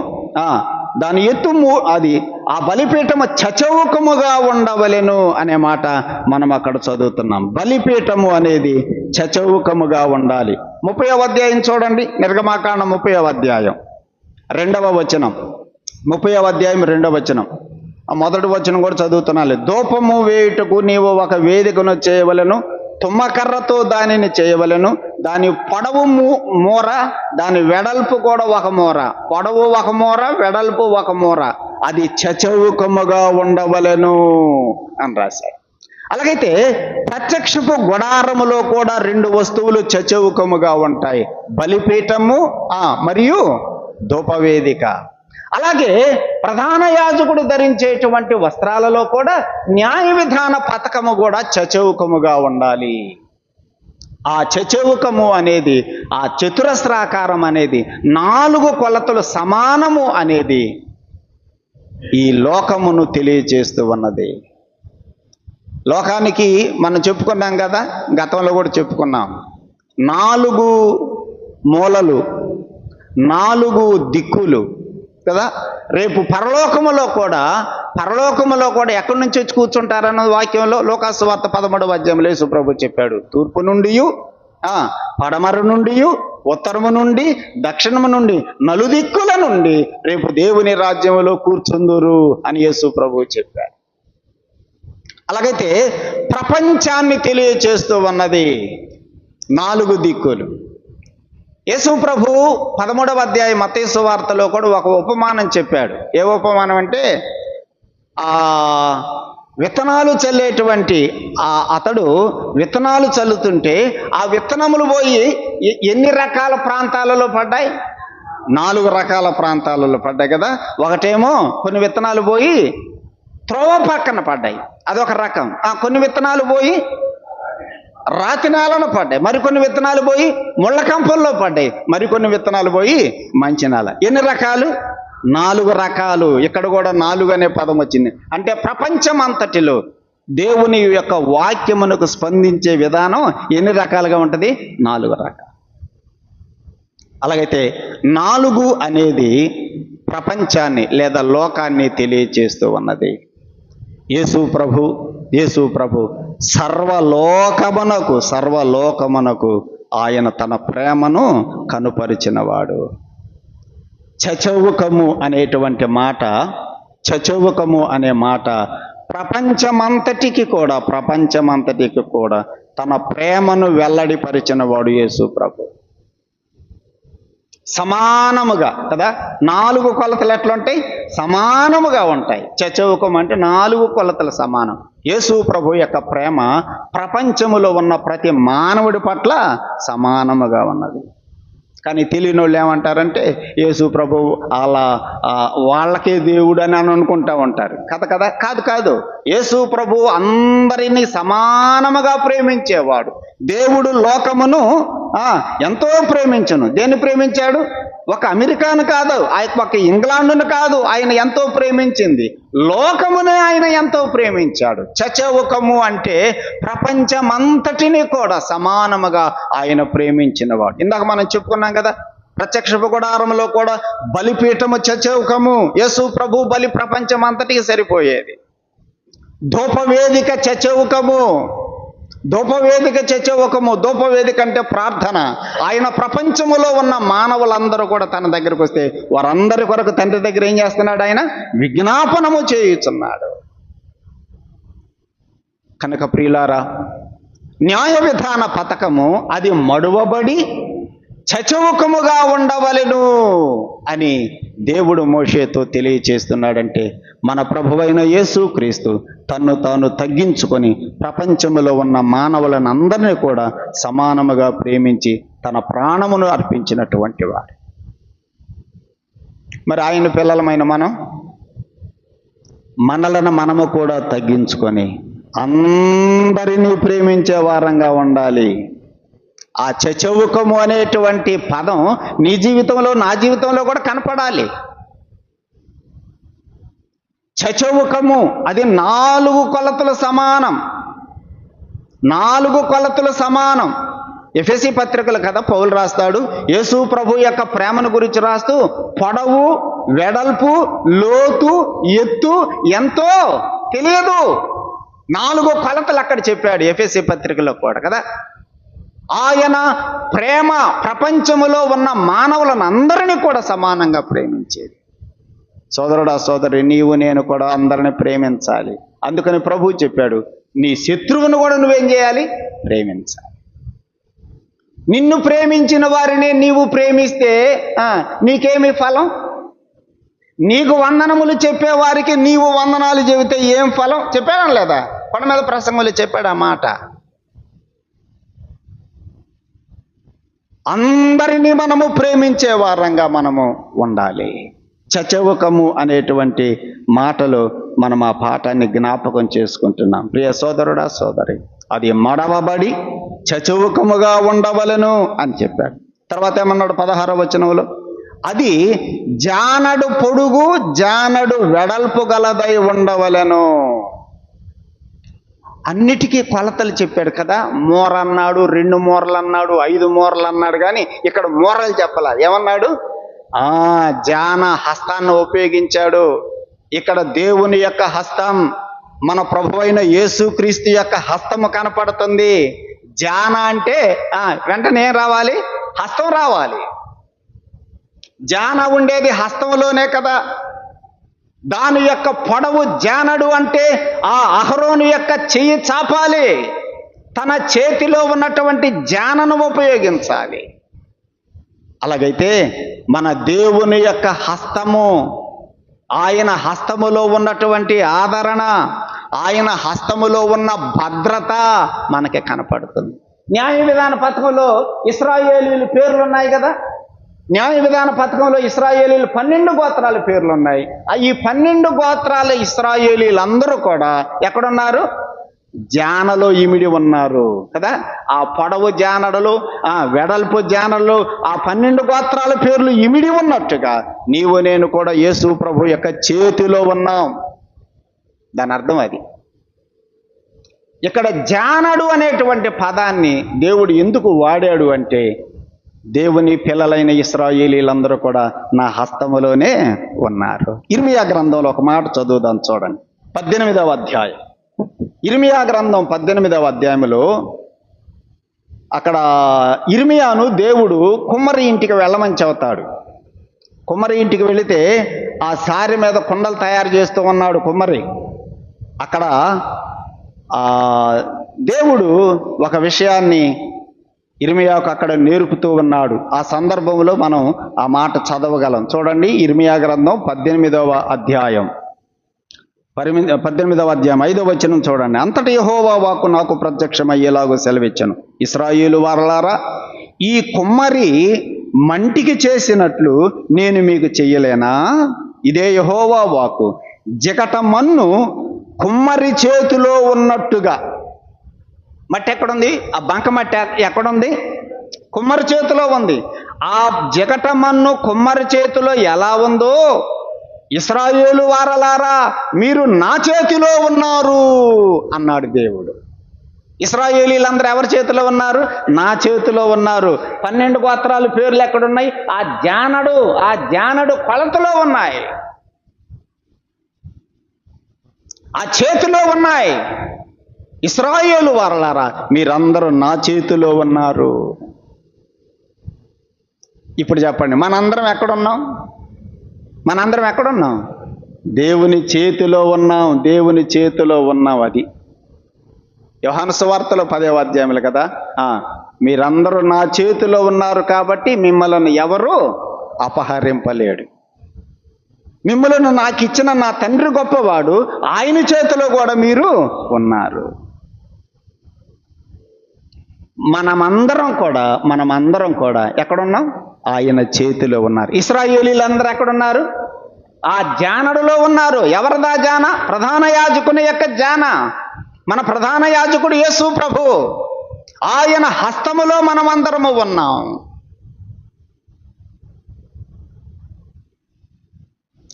దాని ఎత్తు అది ఆ బలిపీఠము చచవుకముగా ఉండవలెను అనే మాట మనం అక్కడ చదువుతున్నాం. బలిపీఠము అనేది చచవుకముగా ఉండాలి. 30వ అధ్యాయం చూడండి. నిర్గమకాండం 30వ అధ్యాయం 2వ వచనం. 30వ అధ్యాయం 2వ వచనం. మొదటి వచనం కూడా చదువుతున్నాలి. ధూపము వేయుటకు నీవు ఒక వేదికను చేయవలెను, తుమ్మకర్రతో దానిని చేయవలెను. దాని పొడవు మూర, దాని వెడల్పు కూడా 1 మూర. పొడవు 1 మూర, వెడల్పు 1 మూర. అది చచవుకముగా ఉండవలెను అని రాశారు. అలాగైతే ప్రత్యక్షపు గుడారములో కూడా 2 వస్తువులు చచవుకముగా ఉంటాయి. బలిపీఠము మరియు ధూపవేదిక. అలాగే ప్రధాన యాజకుడు ధరించేటువంటి వస్త్రాలలో కూడా న్యాయ విధాన పథకము కూడా చచవుకముగా ఉండాలి. ఆ చచవుకము అనేది, ఆ చతురస్రాకారం అనేది 4 కొలతలు సమానము అనేది ఈ లోకమును తెలియజేస్తూ ఉన్నది. లోకానికి మనం చెప్పుకున్నాం కదా, గతంలో కూడా చెప్పుకున్నాం. 4 మూలలు, 4 దిక్కులు కదా. రేపు పరలోకములో కూడా ఎక్కడి నుంచి వచ్చి కూర్చుంటారన్నది వాక్యంలో లోకాసు వార్త 13వ అధ్యాయంలో యేసు ప్రభు చెప్పాడు. తూర్పు నుండి, పడమర నుండి, ఉత్తరము నుండి దక్షిణము నుండి నలుదిక్కుల నుండి రేపు దేవుని రాజ్యంలో కూర్చుందురు అని యేసు ప్రభువు చెప్పారు. అలాగైతే ప్రపంచాన్ని తెలియచేస్తూ ఉన్నది 4 దిక్కులు. యేసు ప్రభువు 13వ అధ్యాయం మత్తయి సువార్తలో కూడా ఒక ఉపమానం చెప్పాడు. ఏ ఉపమానం అంటే, విత్తనాలు చల్లేటువంటి అతడు విత్తనాలు చల్లుతుంటే ఆ విత్తనములు పోయి ఎన్ని రకాల ప్రాంతాలలో పడ్డాయి? 4 రకాల ప్రాంతాలలో పడ్డాయి కదా. ఒకటేమో కొన్ని విత్తనాలు పోయి త్రోవ పక్కన పడ్డాయి, అదొక రకం. కొన్ని విత్తనాలు పోయి రాతి నేలను పడ్డాయి, మరికొన్ని విత్తనాలు పోయి ముళ్ళ కంపల్లో పడ్డాయి, మరికొన్ని విత్తనాలు పోయి మంచి నేల. ఎన్ని రకాలు? 4 రకాలు. ఇక్కడ కూడా 4 అనే పదం వచ్చింది. అంటే ప్రపంచం అంతటిలో దేవుని యొక్క వాక్యమునకు స్పందించే విధానం ఎన్ని రకాలుగా ఉంటుంది? 4 రకాలు. అలాగైతే 4 అనేది ప్రపంచాన్ని లేదా లోకాన్ని తెలియచేస్తూ ఉన్నది. యేసు ప్రభు సర్వలోకమునకు ఆయన తన ప్రేమను కనుపరిచినవాడు. చచవుకము అనే మాట ప్రపంచమంతటికి కూడా తన ప్రేమను వెల్లడిపరిచినవాడు యేసు ప్రభు. సమానముగా కదా, 4 కొలతలు ఎట్లుంటాయి? సమానముగా ఉంటాయి. చచవుకం అంటే 4 కొలతలు సమానం. యేసు ప్రభు యొక్క ప్రేమ ప్రపంచములో ఉన్న ప్రతి మానవుడి పట్ల సమానముగా ఉన్నది. కానీ తెలియని వాళ్ళు ఏమంటారంటే, యేసు ప్రభు అలా వాళ్ళకే దేవుడు అని అనుకుంటా ఉంటారు కదా. కాదు. యేసు ప్రభు అందరినీ సమానముగా ప్రేమించేవాడు. దేవుడు లోకమును ఎంతో ప్రేమించను. దేన్ని ప్రేమించాడు? ఒక అమెరికాను కాదు, ఒక ఇంగ్లాండును కాదు, ఆయన ఎంతో ప్రేమించింది లోకమునే ఆయన ఎంతో ప్రేమించాడు. చచవుకము అంటే ప్రపంచమంతటిని కూడా సమానముగా ఆయన ప్రేమించినవాడు. ఇందాక మనం చెప్పుకున్నాం కదా, ప్రత్యక్ష గుడారంలో కూడా బలిపీఠము చచవుకము. యేసు ప్రభు బలి ప్రపంచం అంతటికి సరిపోయేది. ధూపవేదిక చచవుకము. ధూపవేదిక అంటే ప్రార్థన. ఆయన ప్రపంచములో ఉన్న మానవులందరూ కూడా తన దగ్గరకు వస్తే వారందరి కొరకు తండ్రి దగ్గర ఏం చేస్తున్నాడు? ఆయన విజ్ఞాపనము చేయుచున్నాడు. కనుక ప్రియులారా, న్యాయ విధాన పథకము అది మడువబడి చచవుకముగా ఉండవలెను అని దేవుడు మోషేతో తెలియచేస్తున్నాడంటే, మన ప్రభువైన యేసుక్రీస్తు తన్ను తాను తగ్గించుకొని ప్రపంచంలో ఉన్న మానవులను అందరినీ కూడా సమానముగా ప్రేమించి తన ప్రాణమును అర్పించినటువంటి వాడు. మరి ఆయన పిల్లలమైన మనము కూడా తగ్గించుకొని అందరినీ ప్రేమించే వారంగా ఉండాలి. ఆ చచవుకము అనేటువంటి పదం నీ జీవితంలో నా జీవితంలో కూడా కనపడాలి. చచవుకము అది 4 కొలతలు సమానం. 4 కొలతలు సమానం. ఎఫెసీ పత్రికలు కదా పౌలు రాస్తాడు, యేసు ప్రభు యొక్క ప్రేమను గురించి రాస్తూ పొడవు, వెడల్పు, లోతు, ఎత్తు ఎంతో తెలియదు. 4 కొలతలు అక్కడ చెప్పాడు ఎఫెసీ పత్రికలో కూడా కదా. ఆయన ప్రేమ ప్రపంచములో ఉన్న మానవులను అందరినీ కూడా సమానంగా ప్రేమించేది. సోదరుడా సోదరి, నీవు నేను కూడా అందరిని ప్రేమించాలి. అందుకని ప్రభువు చెప్పాడు, నీ శత్రువును కూడా నువ్వేం చేయాలి? ప్రేమించాలి. నిన్ను ప్రేమించిన వారిని నీవు ప్రేమిస్తే నీకేమి ఫలం? నీకు వందనములు చెప్పేవారికి నీవు వందనాలు చెబితే ఏం ఫలం? చెప్పాడం లేదా? కొండ మీద ప్రసంగంలో చెప్పాడు ఆ మాట. అందరినీ మనము ప్రేమించే వారంగా మనము ఉండాలి. చచవుకము అనేటువంటి మాటలు మనం ఆ పాఠాన్ని జ్ఞాపకం చేసుకుంటున్నాం. ప్రియ సోదరుడా సోదరి, అది మడవబడి చచవుకముగా ఉండవలను అని చెప్పాడు. తర్వాత ఏమన్నాడు 16వ వచనంలో? అది జానడు పొడుగు జానడు వెడల్పు గలదై ఉండవలను. అన్నిటికీ కొలతలు చెప్పాడు కదా. మూర అన్నాడు, 2 మూరలు అన్నాడు, 5 మూరలు అన్నాడు. కానీ ఇక్కడ మూరలు చెప్పాల. ఏమన్నాడు? జాన హస్తాన్ని ఉపయోగించాడు. ఇక్కడ దేవుని యొక్క హస్తం, మన ప్రభువైన యేసుక్రీస్తు యొక్క హస్తము కనపడుతుంది. జాన అంటే వెంటనే ఏం రావాలి? హస్తం రావాలి. జాన ఉండేది హస్తంలోనే కదా. దాని యొక్క పొడవు జానడు అంటే ఆ అహరోను యొక్క చెయ్యి చాపాలి, తన చేతిలో ఉన్నటువంటి జానను ఉపయోగించాలి. అలాగైతే మన దేవుని యొక్క హస్తము, ఆయన హస్తములో ఉన్నటువంటి ఆదరణ, ఆయన హస్తములో ఉన్న భద్రత మనకి కనపడుతుంది. న్యాయ విధాన పథకంలో ఇశ్రాయేలీయుల పేర్లు ఉన్నాయి కదా. న్యాయ విధాన పథకంలో ఇశ్రాయేలీయులు 12 గోత్రాల పేర్లు ఉన్నాయి. ఈ 12 గోత్రాల ఇశ్రాయేలీలందరూ కూడా ఎక్కడున్నారు? జానలో ఇమిడి ఉన్నారు కదా. ఆ పొడవు జానడలు, ఆ వెడల్పు జానలు, ఆ 12 గోత్రాల పేర్లు ఇమిడి ఉన్నట్టుగా నీవు నేను కూడా యేసు ప్రభు యొక్క చేతిలో ఉన్నాం. దాని అర్థం అది. ఇక్కడ జానడు అనేటువంటి పదాన్ని దేవుడు ఎందుకు వాడాడు అంటే, దేవుని పిల్లలైన ఇశ్రాయేలీలందరూ కూడా నా హస్తములోనే ఉన్నారు. ఇర్మియా గ్రంథంలో ఒక మాట చదువుదాం, చూడండి. 18వ అధ్యాయం. ఇర్మియా గ్రంథం 18వ అధ్యాయంలో అక్కడ ఇర్మియాను దేవుడు కుమ్మరి ఇంటికి వెళ్ళమని చెబుతాడు. కుమ్మరి ఇంటికి వెళితే ఆ సారి మీద కుండలు తయారు చేస్తూ ఉన్నాడు కుమ్మరి. అక్కడ దేవుడు ఒక విషయాన్ని ఇర్మియాకు అక్కడ నేర్పుతూ ఉన్నాడు. ఆ సందర్భంలో మనం ఆ మాట చదవగలం. చూడండి, ఇర్మియా గ్రంథం 18వ అధ్యాయం 5వ వచనం చూడండి. అంతటి యెహోవా వాక్కు నాకు ప్రత్యక్షమయ్యేలాగూ సెలవిచ్చాను. ఇశ్రాయేలు వారలారా, ఈ కుమ్మరి మంటికి చేసినట్లు నేను మీకు చెయ్యలేనా? ఇదే యెహోవా వాక్కు. జిగట మన్ను కుమ్మరి చేతిలో ఉన్నట్టుగా. మట్టి ఎక్కడుంది? ఆ బంక మట్టి ఎక్కడుంది? కుమ్మరి చేతిలో ఉంది. ఆ జిగట మన్ను కుమ్మరి చేతిలో ఎలా ఉందో, ఇశ్రాయేలు వారలారా మీరు నా చేతిలో ఉన్నారు అన్నాడు దేవుడు. ఇశ్రాయేలీలందరూ ఎవరి చేతిలో ఉన్నారు? నా చేతిలో ఉన్నారు. 12 గోత్రాల పేర్లు ఎక్కడున్నాయి? ఆ జానడు కొలతలో ఉన్నాయి, ఆ చేతిలో ఉన్నాయి. ఇశ్రాయేలు వారలారా మీరందరూ నా చేతిలో ఉన్నారు. ఇప్పుడు చెప్పండి, మనందరం ఎక్కడున్నాం? దేవుని చేతిలో ఉన్నాం. దేవుని చేతిలో ఉన్నాం. అది యోహాను సువార్తలో 10వ అధ్యాయంలో కదా. మీరందరూ నా చేతిలో ఉన్నారు కాబట్టి మిమ్మల్ని ఎవరు అపహరింపలేడు. మిమ్మల్ని నాకు ఇచ్చిన నా తండ్రి గొప్పవాడు, ఆయన చేతిలో కూడా మీరు ఉన్నారు. మనమందరం కూడా ఎక్కడున్నాం? ఆయన చేతిలో ఉన్నారు. ఇశ్రాయేలీలందరూ ఎక్కడున్నారు? ఆ జానడులో ఉన్నారు. ఎవరిదా జాన? ప్రధాన యాజకుని యొక్క జాన. మన ప్రధాన యాజకుడు యేసు ప్రభు. ఆయన హస్తములో మనమందరము ఉన్నాం.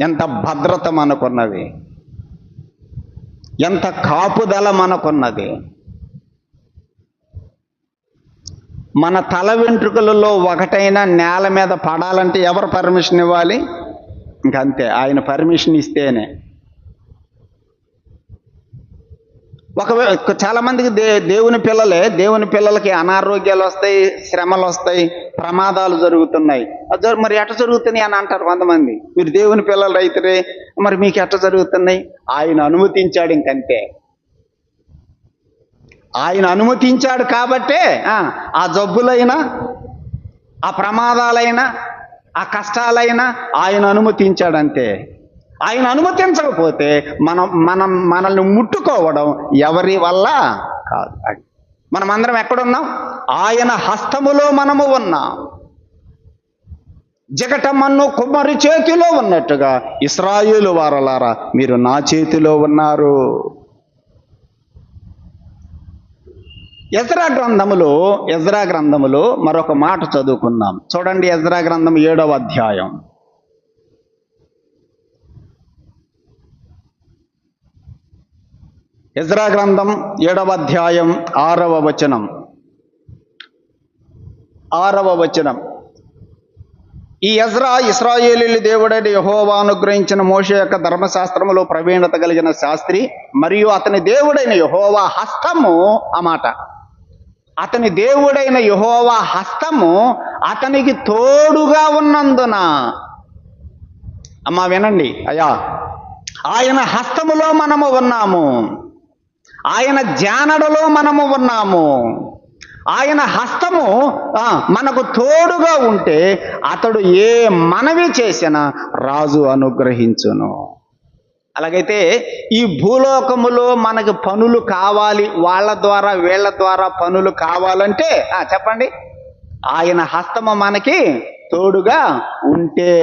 ఎంత భద్రత మనకున్నది, ఎంత కాపుదల మనకున్నది. మన తల వెంట్రుకలలో ఒకటైనా నేల మీద పడాలంటే ఎవరు పర్మిషన్ ఇవ్వాలి? ఇంకంతే, ఆయన పర్మిషన్ ఇస్తేనే. చాలా మందికి దేవుని పిల్లలకి అనారోగ్యాలు వస్తాయి, శ్రమలు వస్తాయి, ప్రమాదాలు జరుగుతున్నాయి. మరి ఎట్ట జరుగుతున్నాయి అని అంటారు కొంతమంది. మీరు దేవుని పిల్లలు అయితే మరి మీకు ఎట్ట జరుగుతున్నాయి? ఆయన అనుమతించాడు, ఇంకంతే. ఆయన అనుమతించాడు కాబట్టే ఆ జబ్బులైనా, ఆ ప్రమాదాలైనా, ఆ కష్టాలైనా ఆయన అనుమతించాడంతే. ఆయన అనుమతించకపోతే మనల్ని ముట్టుకోవడం ఎవరి వల్ల కాదు. మనమందరం ఎక్కడున్నాం? ఆయన హస్తములో మనము ఉన్నాం. జిగట మన్ను కుమ్మరి చేతిలో ఉన్నట్టుగా ఇశ్రాయేలు వారలారా మీరు నా చేతిలో ఉన్నారు. ఎజ్రా గ్రంథములో మరొక మాట చదువుకుందాం. చూడండి, ఎజ్రా గ్రంథం 7వ అధ్యాయం. ఎజ్రా గ్రంథం 7వ అధ్యాయం 6వ వచనం. ఈ ఎజ్రా ఇశ్రాయేలీయుల దేవుడైన యెహోవా అనుగ్రహించిన మోషే యొక్క ధర్మశాస్త్రములో ప్రవీణత కలిగిన శాస్త్రి, మరియు అతని దేవుడైన యెహోవా హస్తము, ఆ మాట అతని దేవుడైన యెహోవా హస్తము అతనికి తోడుగా ఉన్నందున. అమ్మా వినండి అయ్యా, ఆయన హస్తములో మనము ఉన్నాము, ఆయన జానడలో మనము ఉన్నాము. ఆయన హస్తము మనకు తోడుగా ఉంటే అతడు ఏ మనవి చేసినా రాజు అనుగ్రహించును. అలాగైతే ఈ భూలోకములో మనకు పనులు కావాలి, వాళ్ళ ద్వారా వీళ్ళ ద్వారా పనులు కావాలంటే చెప్పండి, ఆయన హస్తము మనకి తోడుగా ఉంటే.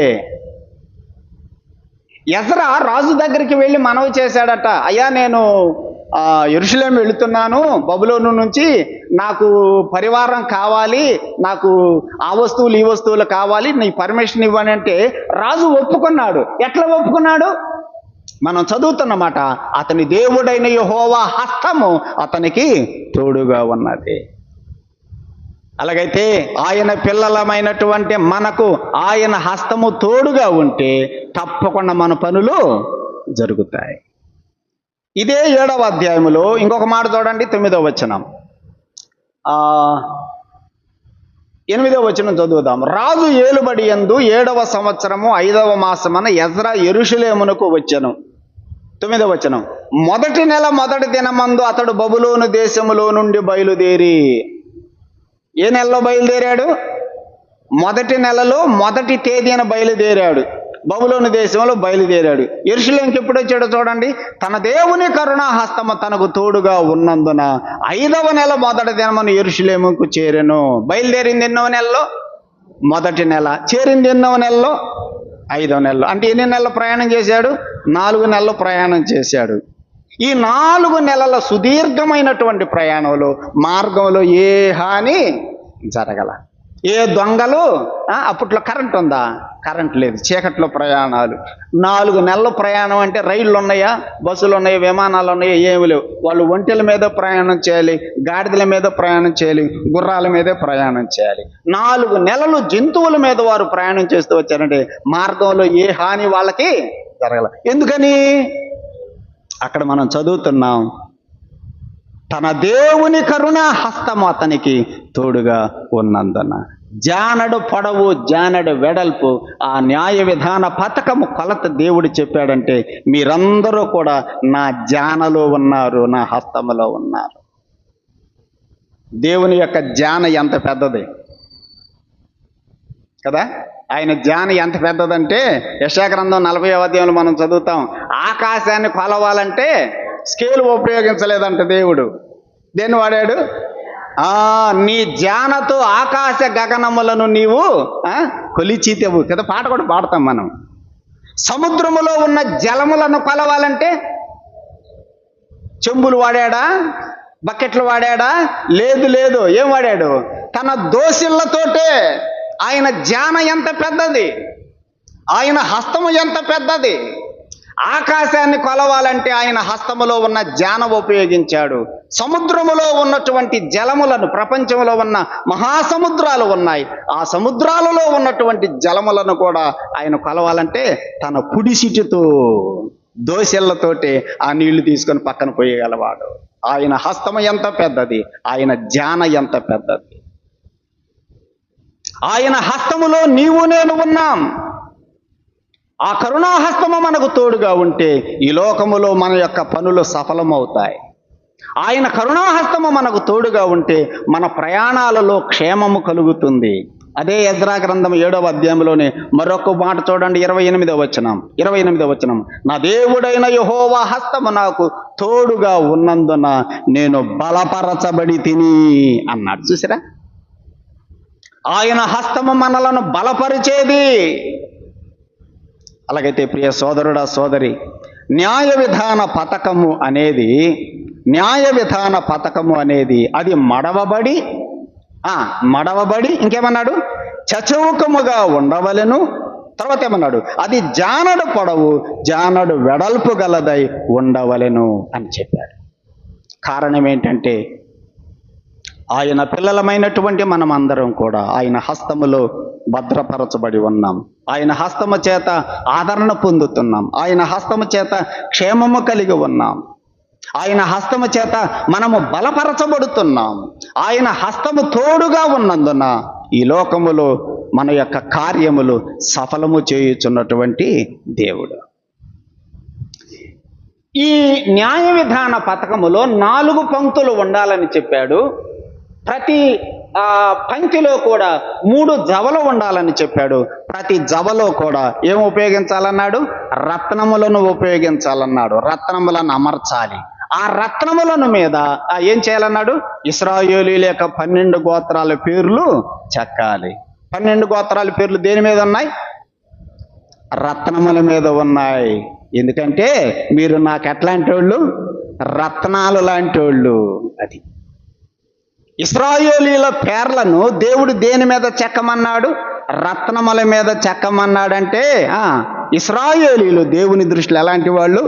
ఎజ్రా రాజు దగ్గరికి వెళ్ళి మనవి చేశాడట, అయ్యా నేను యెరూషలేము వెళుతున్నాను, బబులోను నుంచి నాకు పరివారం కావాలి, నాకు ఆ వస్తువులు ఈ వస్తువులు కావాలి, నీ పర్మిషన్ ఇవ్వని అంటే రాజు ఒప్పుకున్నాడు. ఎట్లా ఒప్పుకున్నాడు? మనం చదువుతున్నమాట, అతని దేవుడైన యెహోవా హస్తము అతనికి తోడుగా ఉన్నది. అలాగైతే ఆయన పిల్లలమైనటువంటి మనకు ఆయన హస్తము తోడుగా ఉంటే తప్పకుండా మన పనులు జరుగుతాయి. ఇదే 7వ అధ్యాయములో ఇంకొక మాట చూడండి, 9వ వచనం. 8వ వచనం చదువుదాం. రాజు ఏలుబడి యందు 7వ సంవత్సరము 5వ మాసమున ఎజ్రా యెరూషలేమునకు వచ్చెను. 9వ వచనం. మొదటి నెల మొదటి దినమందు అతడు బబులోను దేశములో నుండి బయలుదేరి. ఏ నెలలో బయలుదేరాడు? మొదటి నెలలో మొదటి తేదీన బయలుదేరాడు, బబులోను దేశంలో బయలుదేరాడు. యెరూషలేముకి ఎప్పుడు వచ్చాడో చూడండి, తన దేవుని కరుణాహస్తము తనకు తోడుగా ఉన్నందున 5వ నెల మొదటి దినమున యెరూషలేముకు చేరెను. బయలుదేరింది ఎన్నో నెలలో? మొదటి నెల. చేరింది ఎన్నో నెలలో? 5వ నెలలో. అంటే ఎన్ని నెలలు ప్రయాణం చేశాడు? 4 నెలలు ప్రయాణం చేశాడు. ఈ 4 నెలల సుదీర్ఘమైనటువంటి ప్రయాణంలో మార్గంలో ఏ హాని జరగల, ఏ దొంగలు, అప్పట్లో కరెంట్ ఉందా? కరెంట్ లేదు, చీకట్లో ప్రయాణాలు. 4 నెలల ప్రయాణం అంటే రైళ్ళు ఉన్నాయా, బస్సులు ఉన్నాయా, విమానాలు ఉన్నాయా? ఏమి లేవు. వాళ్ళు ఒంటెల మీద ప్రయాణం చేయాలి, గాడిదల మీద ప్రయాణం చేయాలి, గుర్రాల మీదే ప్రయాణం చేయాలి. 4 నెలలు జంతువుల మీద వారు ప్రయాణం చేస్తూ వచ్చారంటే మార్గంలో ఏ హాని వాళ్ళకి జరగల. ఎందుకని? అక్కడ మనం చదువుతున్నాం, తన దేవుని కరుణా హస్తము అతనికి తోడుగా ఉన్నందున. జానడు పొడవు జానడు వెడల్పు ఆ న్యాయ విధాన పథకము కొలత దేవుడు చెప్పాడంటే మీరందరూ కూడా నా జానలో ఉన్నారు, నా హస్తములో ఉన్నారు. దేవుని యొక్క జాన ఎంత పెద్దది కదా! ఆయన జాన ఎంత పెద్దదంటే యెషయా గ్రంథం 40వ అధ్యాయంలో మనం చదువుతాం, ఆకాశాన్ని కొలవాలంటే స్కేల్ ఉపయోగించలేదంట దేవుడు. దేన్ని వాడాడు? నీ జానతో ఆకాశ గగనములను నీవు కొలిచితేవు కదా. పాట కూడా పాడతాం మనం. సముద్రములో ఉన్న జలములను కొలవాలంటే చెంబులు వాడాడా? బకెట్లు వాడాడా? లేదు లేదు. ఏం వాడాడు? తన దోసిళ్లతోటే. ఆయన జాన ఎంత పెద్దది, ఆయన హస్తము ఎంత పెద్దది. ఆకాశాన్ని కొలవాలంటే ఆయన హస్తములో ఉన్న జాన ఉపయోగించాడు. సముద్రములో ఉన్నటువంటి జలములను, ప్రపంచంలో ఉన్న మహాసముద్రాలు ఉన్నాయి, ఆ సముద్రాలలో ఉన్నటువంటి జలములను కూడా ఆయన కొలవాలంటే తన కుడిసిటితో దోశలతోటే ఆ నీళ్లు తీసుకొని పక్కన పోయగలవాడు. ఆయన హస్తము ఎంత పెద్దది, ఆయన జాన ఎంత పెద్దది. ఆయన హస్తములో నీవు నేను ఉన్నాం. ఆ కరుణాహస్తము మనకు తోడుగా ఉంటే ఈ లోకములో మన యొక్క పనులు సఫలమవుతాయి. ఆయన కరుణాహస్తము మనకు తోడుగా ఉంటే మన ప్రయాణాలలో క్షేమము కలుగుతుంది. అదే ఎజ్రా గ్రంథం 7వ అధ్యాయంలోనే మరొక మాట చూడండి, 28వ వచనం. నా దేవుడైన యెహోవా హస్తము నాకు తోడుగా ఉన్నందున నేను బలపరచబడి తిని అన్నాడు. చూసారా? ఆయన హస్తము మనలను బలపరిచేది. అలాగైతే ప్రియ సోదరుడా సోదరి, న్యాయ విధాన పథకము అనేది అది మడవబడి ఇంకేమన్నాడు? చచౌకముగా ఉండవలెను. తర్వాత ఏమన్నాడు? అది జానడు పొడవు జానడు వెడల్పు గలదై ఉండవలెను అని చెప్పాడు. కారణం ఏంటంటే ఆయన పిల్లలమైనటువంటి మనం అందరం కూడా ఆయన హస్తములో భద్రపరచబడి ఉన్నాం. ఆయన హస్తము చేత ఆదరణ పొందుతున్నాం. ఆయన హస్తము చేత క్షేమము కలిగి ఉన్నాం. ఆయన హస్తము చేత మనము బలపరచబడుతున్నాం. ఆయన హస్తము తోడుగా ఉన్నందున ఈ లోకములో మన యొక్క కార్యములు సఫలము చేయుచున్నటువంటి దేవుడు. ఈ న్యాయ విధాన పథకములో 4 పంక్తులు ఉండాలని చెప్పాడు. ప్రతి పంక్తిలో కూడా 3 జవలు ఉండాలని చెప్పాడు. ప్రతి జవలో కూడా ఏం ఉపయోగించాలన్నాడు? రత్నములను ఉపయోగించాలన్నాడు. రత్నములను అమర్చాలి. ఆ రత్నములను మీద ఏం చేయాలన్నాడు? ఇశ్రాయేలీయుల యొక్క 12 గోత్రాల పేర్లు చెక్కాలి. 12 గోత్రాల పేర్లు దేని మీద ఉన్నాయి? రత్నముల మీద ఉన్నాయి. ఎందుకంటే మీరు నాకు ఎట్లాంటి వాళ్ళు? రత్నాలు లాంటి వాళ్ళు. అది ఇశ్రాయేలీయుల పేర్లను దేవుడు దేని మీద చెక్కమన్నాడు? రత్నముల మీద చెక్కమన్నాడంటే ఇశ్రాయేలీయులు దేవుని దృష్టిలో ఎలాంటి వాళ్ళు?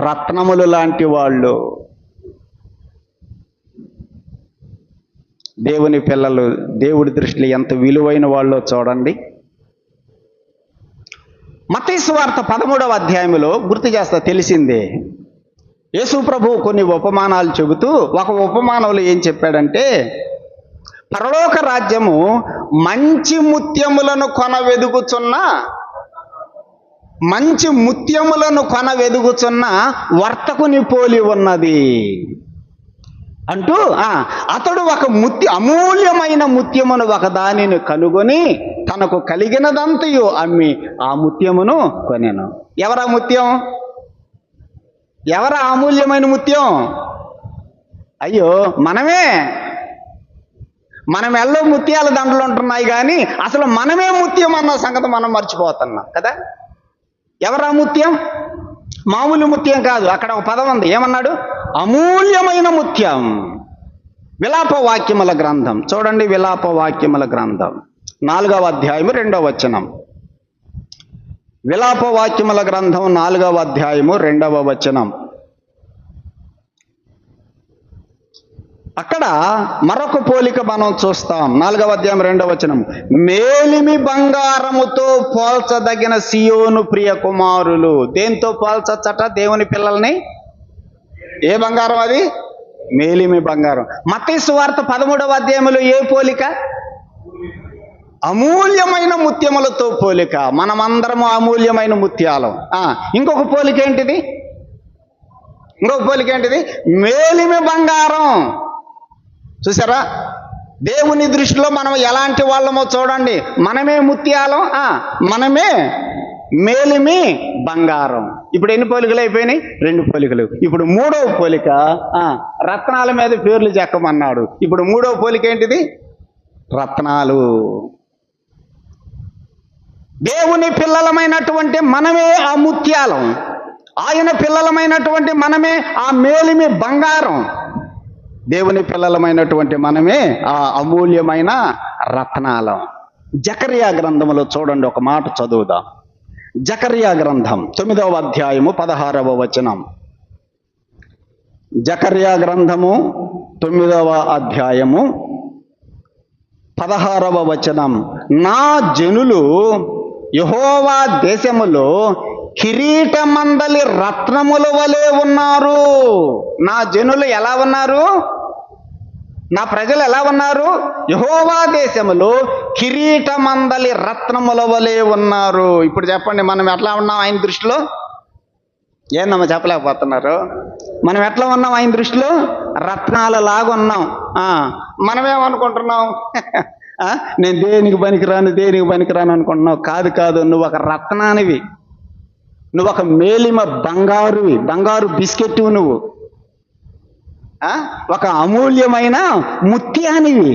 రత్నములు లాంటి వాళ్ళు. దేవుని పిల్లలు దేవుడి దృష్టిలో ఎంత విలువైన వాళ్ళో చూడండి. మత్తయి సువార్త 13వ అధ్యాయంలో గుర్తు చేస్తా, తెలిసిందే. యేసు ప్రభువు కొన్ని ఉపమానాలు చెబుతూ ఒక ఉపమానంలో ఏం చెప్పాడంటే, పరలోక రాజ్యము మంచి ముత్యములను కొనవెదుగుచున్న వర్తకుని పోలి ఉన్నది అంటూ అతడు ఒక అమూల్యమైన ముత్యమును ఒక దానిని కనుగొని తనకు కలిగినదంతయు అమ్మి ఆ ముత్యమును కొనెను. ఎవరా ముత్యం? ఎవరా అమూల్యమైన ముత్యం? అయ్యో మనమే. మన మెల్లో ముత్యాల దండలు ఉంటున్నాయి కానీ అసలు మనమే ముత్యం అన్న సంగతి మనం మర్చిపోతున్నాం కదా. ఎవరా ముత్యం? మామూలు ముత్యం కాదు. అక్కడ ఒక పదం ఉంది, ఏమన్నాడు? అమూల్యమైన ముత్యం. విలాప వాక్యముల గ్రంథం చూడండి. విలాప వాక్యముల గ్రంథం 4వ అధ్యాయము 2వ వచనం. విలాప వాక్యముల గ్రంథం 4వ అధ్యాయము 2వ వచనం. అక్కడ మరొక పోలిక మనం చూస్తాం. 4వ అధ్యాయం 2వ వచనం. మేలిమి బంగారముతో పోల్చదగిన సియోను ప్రియ కుమారులు. దేంతో పోల్చచ్చట దేవుని పిల్లల్ని? ఏ బంగారం అది? మేలిమి బంగారం. మత్తయి సువార్త 13వ అధ్యాయంలో ఏ పోలిక? అమూల్యమైన ముత్యములతో పోలిక. మనమందరము అమూల్యమైన ముత్యాలం. ఇంకొక పోలిక ఏంటిది? మేలిమి బంగారం. చూసారా? దేవుని దృష్టిలో మనం ఎలాంటి వాళ్ళమో చూడండి. మనమే ముత్యాలం, మనమే మేలిమి బంగారం. ఇప్పుడు ఎన్ని పోలికలు అయిపోయినాయి? 2 పోలికలు. ఇప్పుడు 3వ పోలిక, రత్నాల మీద పేర్లు చెక్కమన్నాడు. ఇప్పుడు 3వ పోలిక ఏంటిది? రత్నాలు. దేవుని పిల్లలమైనటువంటి మనమే ఆ ముత్యాలం, ఆయన పిల్లలమైనటువంటి మనమే ఆ మేలిమి బంగారం, దేవుని పిల్లలమైనటువంటి మనమే ఆ అమూల్యమైన రత్నాలం. జకర్యా గ్రంథములో చూడండి, ఒక మాట చదువుదాం. జకర్యా గ్రంథం 9వ అధ్యాయము 16వ వచనం. జకర్యా గ్రంథము 9వ అధ్యాయము 16వ వచనం. నా జనులు యెహోవా దేశములో కిరీటమందలి రత్నముల వలె ఉన్నారు. నా జనులు ఎలా ఉన్నారు? నా ప్రజలు ఎలా ఉన్నారు? యెహోవా దేశములో కిరీటమందలి రత్నముల వలె ఉన్నారు. ఇప్పుడు చెప్పండి, మనం ఎట్లా ఉన్నాం ఆయన దృష్టిలో? ఏందమ్మా చెప్పలేకపోతున్నారు? మనం ఎట్లా ఉన్నాం ఆయన దృష్టిలో? రత్నాల లాగా ఉన్నాం. మనమేమనుకుంటున్నాం? నేను దేనికి పనికిరాను అనుకుంటున్నావు. కాదు, నువ్వు ఒక రత్నానివి, నువ్వు ఒక మేలిమ బంగారువి, బంగారు బిస్కెట్ నువ్వు, ఒక అమూల్యమైన ముత్యానివి.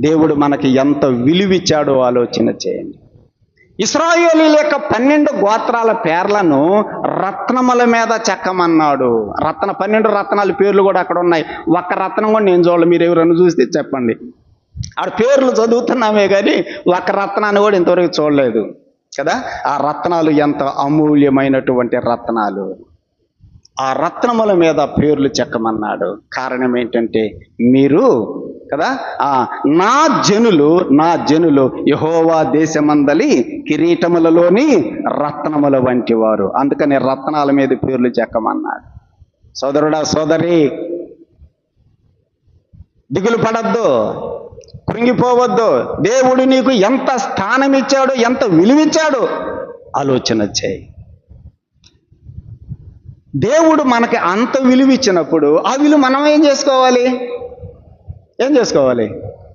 దేవుడు మనకి ఎంత విలువిచ్చాడో ఆలోచన చేయండి. ఇశ్రాయేలీయుల యొక్క 12 గోత్రాల పేర్లను రత్నముల మీద చెక్కమన్నాడు. 12 రత్నాల పేర్లు కూడా అక్కడ ఉన్నాయి. ఒక్క రత్నం కూడా నేను చూడాలి. మీరు ఎవరైనా చూస్తే చెప్పండి. ఆడ పేర్లు చదువుతున్నామే కానీ ఒక్క రత్నాన్ని కూడా ఇంతవరకు చూడలేదు కదా. ఆ రత్నాలు ఎంత అమూల్యమైనటువంటి రత్నాలు. ఆ రత్నముల మీద పేర్లు చెక్కమన్నాడు. కారణం ఏంటంటే మీరు కదా. నా జనులు యెహోవా దేశమందలి కిరీటములలోని రత్నముల వంటి వారు. అందుకని రత్నాల మీద పేర్లు చెక్కమన్నాడు. సోదరుడా, సోదరి, దిగులు పడద్దు, కృంగిపోవద్దు. దేవుడు నీకు ఎంత స్థానం ఇచ్చాడో, ఎంత విలువిచ్చాడో ఆలోచన చేయి. దేవుడు మనకి అంత విలువిచ్చినప్పుడు ఆ విలువ మనం ఏం చేసుకోవాలి?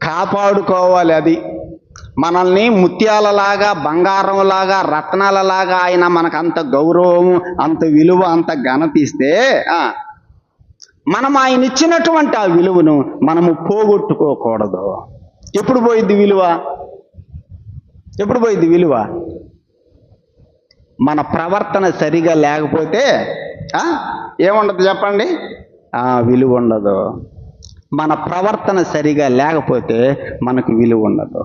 కాపాడుకోవాలి. అది మనల్ని ముత్యాలలాగా, బంగారంలాగా, రత్నాలలాగా ఆయన మనకు అంత గౌరవం, అంత విలువ, అంత ఘనత ఇస్తే మనం ఆయన ఇచ్చినటువంటి ఆ విలువను మనము పోగొట్టుకోకూడదు. ఎప్పుడు పోయిద్ది విలువ? మన ప్రవర్తన సరిగా లేకపోతే ఏముండదు చెప్పండి? విలువ ఉండదు. మన ప్రవర్తన సరిగా లేకపోతే మనకు విలువ ఉండదు.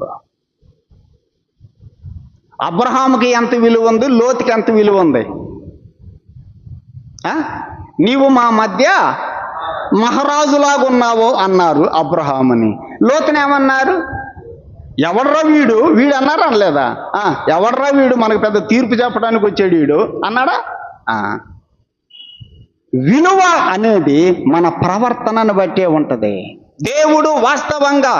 అబ్రహాముకి ఎంత విలువ ఉంది, లోతుకి ఎంత విలువ ఉంది? నీవు మా మధ్య మహారాజులాగా ఉన్నావు అన్నారు అబ్రహాముని. లోతునేమన్నారు? ఎవడ్రా వీడు అన్నారా అనలేదా? ఎవడ్రా వీడు మనకు పెద్ద తీర్పు చెప్పడానికి వచ్చాడు వీడు అన్నాడా? విలువ అనేది మన ప్రవర్తనను బట్టే ఉంటది. దేవుడు వాస్తవంగా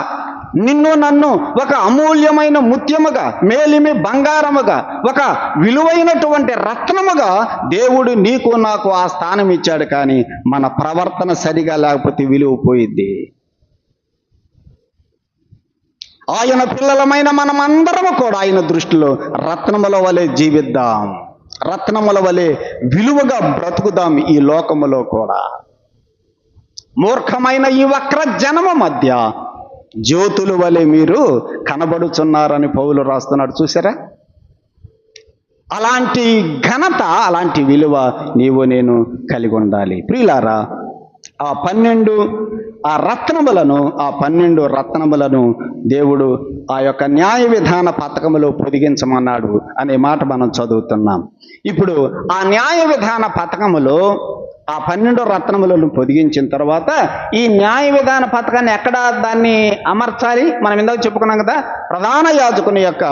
నిన్ను నన్ను ఒక అమూల్యమైన ముత్యముగా, మేలిమి బంగారముగా, ఒక విలువైనటువంటి రత్నముగా దేవుడు నీకు నాకు ఆ స్థానం ఇచ్చాడు. కానీ మన ప్రవర్తన సరిగా లేకపోతే విలువ పోయిద్ది. ఆయన పిల్లలమైన మనమందరము కూడా ఆయన దృష్టిలో రత్నముల వలె జీవిద్దాం, రత్నముల వలె విలువగా బ్రతుకుదాం. ఈ లోకములో కూడా మూర్ఖమైన ఈ వక్ర జనము మధ్య జ్యోతుల వలె మీరు కనబడుచున్నారని పౌలు రాస్తున్నాడు. చూసారా? అలాంటి ఘనత, అలాంటి విలువ నీవు నేను కలిగి ఉండాలి. ప్రియులారా, ఆ 12 రత్నములను దేవుడు ఆ యొక్క న్యాయ విధాన పథకములో పొదిగించమన్నాడు అనే మాట మనం చదువుతున్నాం. ఇప్పుడు ఆ న్యాయ విధాన పథకములో ఆ 12 రత్నములను పొదిగించిన తర్వాత ఈ న్యాయ విధాన పథకాన్ని ఎక్కడ దాన్ని అమర్చాలి? మనం ఇందాక చెప్పుకున్నాం కదా, ప్రధాన యాజకుని యొక్క